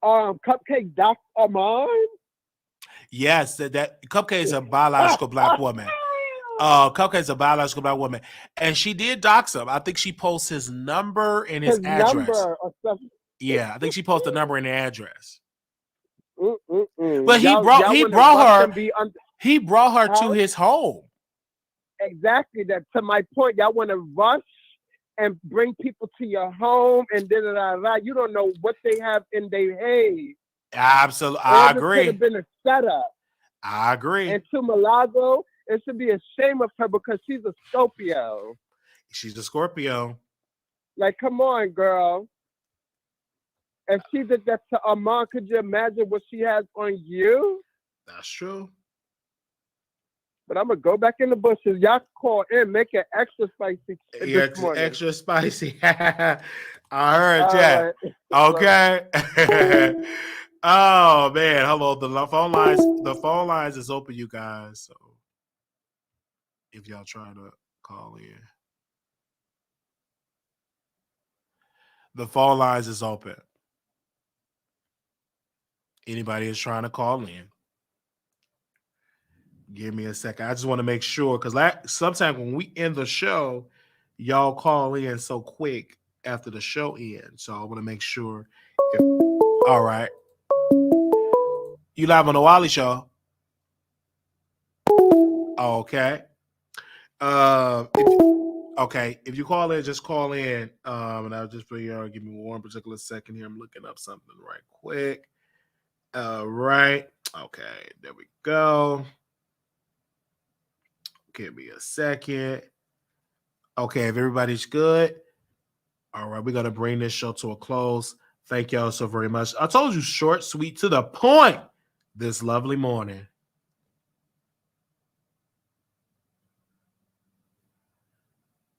Cupcake Doc Armon. Yes, that Cupcake is a biological black woman. Cupcake is a biological black woman, and she did dox him. I think she posts his number and his address. Yeah, I think she posted the number and the address. But he brought her to his home. Exactly. That, to my point, y'all want to rush and bring people to your home and da. You don't know what they have in their head. Absolutely, I agree. Could have been a setup. I agree. And to Milagro, it should be a shame of her because she's a Scorpio. She's a Scorpio. Like, come on, girl. If she did that to Armon, could you imagine what she has on you? That's true. But I'm gonna go back in the bushes. Y'all call in, make it extra spicy. Extra spicy. I heard that. Right. Okay. Oh man, hello. The phone lines is open, you guys. So if y'all try to call in, the phone lines is open. Anybody is trying to call in, give me a second. I just want to make sure because sometimes when we end the show, y'all call in so quick after the show ends. So I want to make sure. All right. You live on the Wiley Show. Okay. If you call in, just call in. And I'll just give me one particular second here. I'm looking up something right quick. Right. Okay. There we go. Give me a second. Okay. If everybody's good. All right. We're going to bring this show to a close. Thank y'all so very much. I told you, short, sweet, to the point this lovely morning.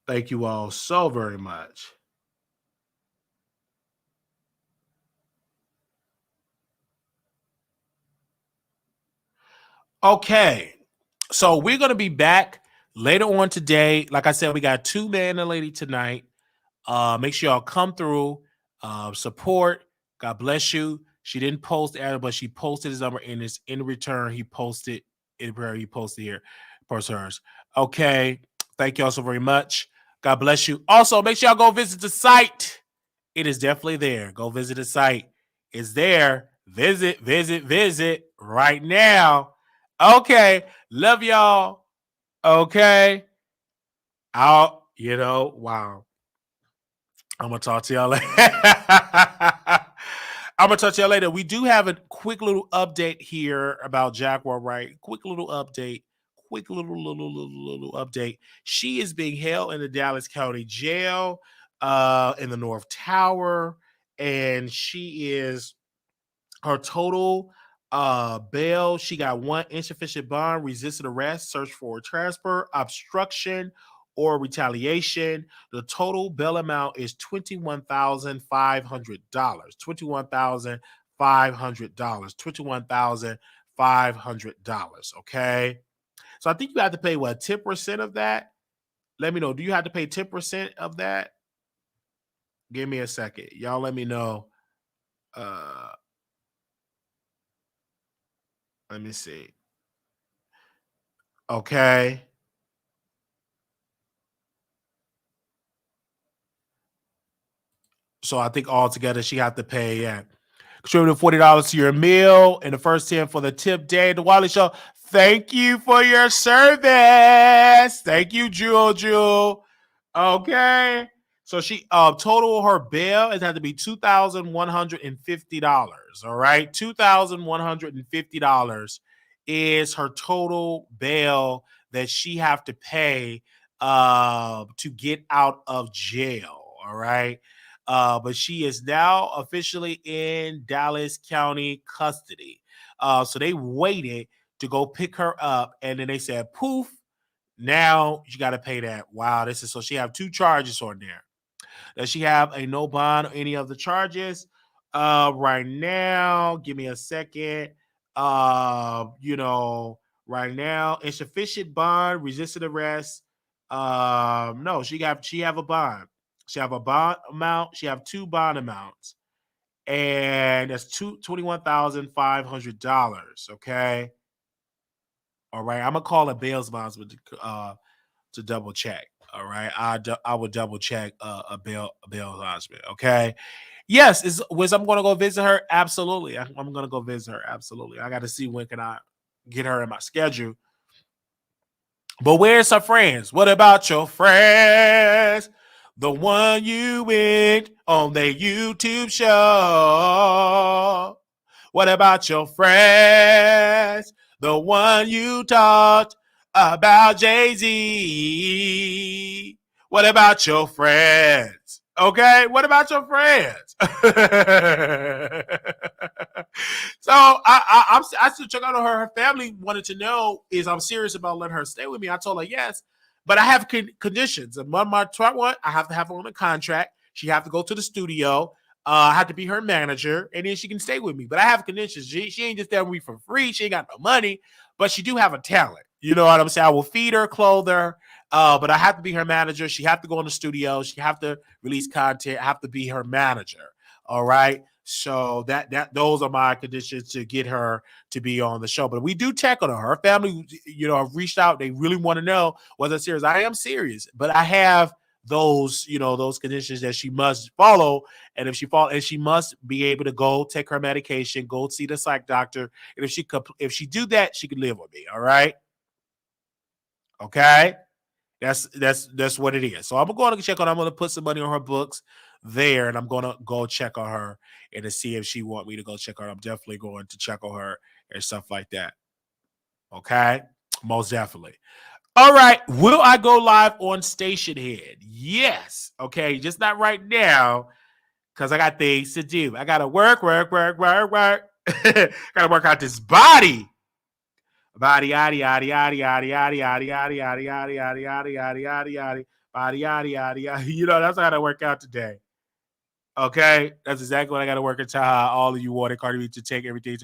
Thank you all so very much. Okay. So we're going to be back later on today. Like I said, we got 2 Man and a Lady tonight. Make sure y'all come through, support. God bless you. She didn't post Adam, but she posted his number in return. He posted in prayer. He posted here. Post hers. Okay. Thank y'all so very much. God bless you. Also, make sure y'all go visit the site. It is definitely there. Go visit the site. It's there. Visit right now. Okay. Love y'all. Okay. Wow. I'm going to talk to y'all later. I'm gonna touch that later. We do have a quick little update here about Jaguar, right? Quick little update. Quick little update. She is being held in the Dallas County Jail, in the North Tower, and she is her total bail. She got one insufficient bond, resisted arrest, search for transfer, obstruction, or retaliation. The total bail amount is $21,500. $21,500. $21,500. Okay. So I think you have to pay what, 10% of that? Let me know. Do you have to pay 10% of that? Give me a second. Y'all let me know. Let me see. Okay. So I think altogether she had to pay, yeah, contributed $40 to your meal and the first 10 for the tip day. The Wiley Show. Thank you for your service. Thank you, Jewel. Okay. So she total her bail it had to be $2,150. All right. $2,150 is her total bail that she have to pay to get out of jail. All right. But she is now officially in Dallas County custody. So they waited to go pick her up, and then they said, "Poof! Now you got to pay that." Wow, this is so. She have two charges on there. Does she have a no bond or any other charges? Right now, give me a second. Right now, insufficient bond, resisted arrest. No, she have a bond. She have a bond amount. She have two bond amounts, and that's $21,500. Okay. All right. I'm gonna call it bail's bonds to double check. All right. I would double check a bail husband. Okay. Yes, was I'm gonna go visit her? Absolutely. I'm gonna go visit her. Absolutely. I gotta see when can I get her in my schedule. But where's her friends? What about your friends? The one you went on their YouTube show. What about your friends? The one you talked about Jay-Z. What about your friends? Okay, what about your friends? So I still check out on her. Her family wanted to know is I'm serious about letting her stay with me. I told her yes, but I have conditions. And one, my one, I have to have her on a contract. She have to go to the studio. I have to be her manager, and then she can stay with me. But I have conditions. She ain't just there with me for free. She ain't got no money, but she do have a talent. You know what I'm saying? I will feed her, clothe her, but I have to be her manager. She have to go in the studio. She have to release content. I have to be her manager. All right. So those are my conditions to get her to be on the show. But we do check on her. Her family, have reached out. They really want to know was I serious. I am serious, but I have those conditions that she must follow. And if she must be able to go take her medication, go see the psych doctor. And if she do that, she can live with me. All right. Okay. That's what it is. So I'm going to check on her. I'm going to put some money on her books there, and I'm going to go check on her and to see if she want me to go check on her. I'm definitely going to check on her and stuff like that. Okay. Most definitely. All right. Will I go live on Station Head? Yes. Okay. Just not right now because I got things to do. I got to work. Got to work out this body. Body, yaddy, yaddy, yaddy, yaddy, yaddy, yaddy, yaddy, yaddy, yaddy, yaddy, yaddy, yaddy, yaddy, yaddy, body, yaddy, yaddy, yaddy. That's how I work out today. Okay, that's exactly what I got to work into. All of you wanted Cardi B to take everything,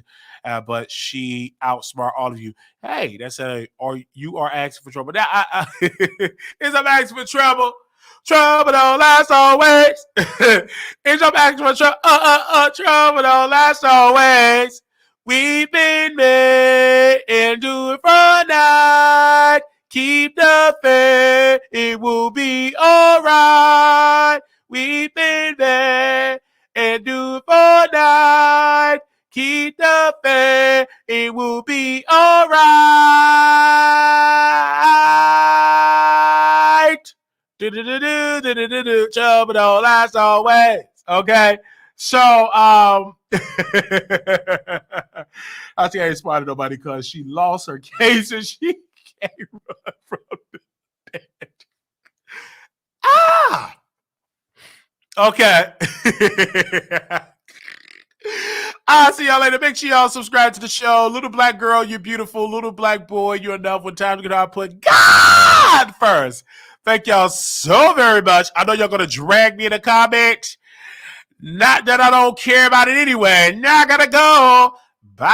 but she outsmart all of you. Hey, that's or you are asking for trouble. Now, is I'm asking for trouble. Trouble don't last always. Is I'm asking for trouble. Trouble don't last always. We've been made and do it for a night. Keep the faith, it will be alright. We've been there and do it for night. Keep the faith, it will be alright. Trouble don't last always. Okay. So I think I ain't spotted nobody because she lost her case and she can't run from the dead. Ah, okay. I'll see y'all later. Make sure y'all subscribe to the show. Little black girl, you're beautiful. Little black boy, you're enough. When time to get out, put God first. Thank y'all so very much. I know y'all gonna drag me in the comments. Not that I don't care about it anyway. Now I gotta go. Bye.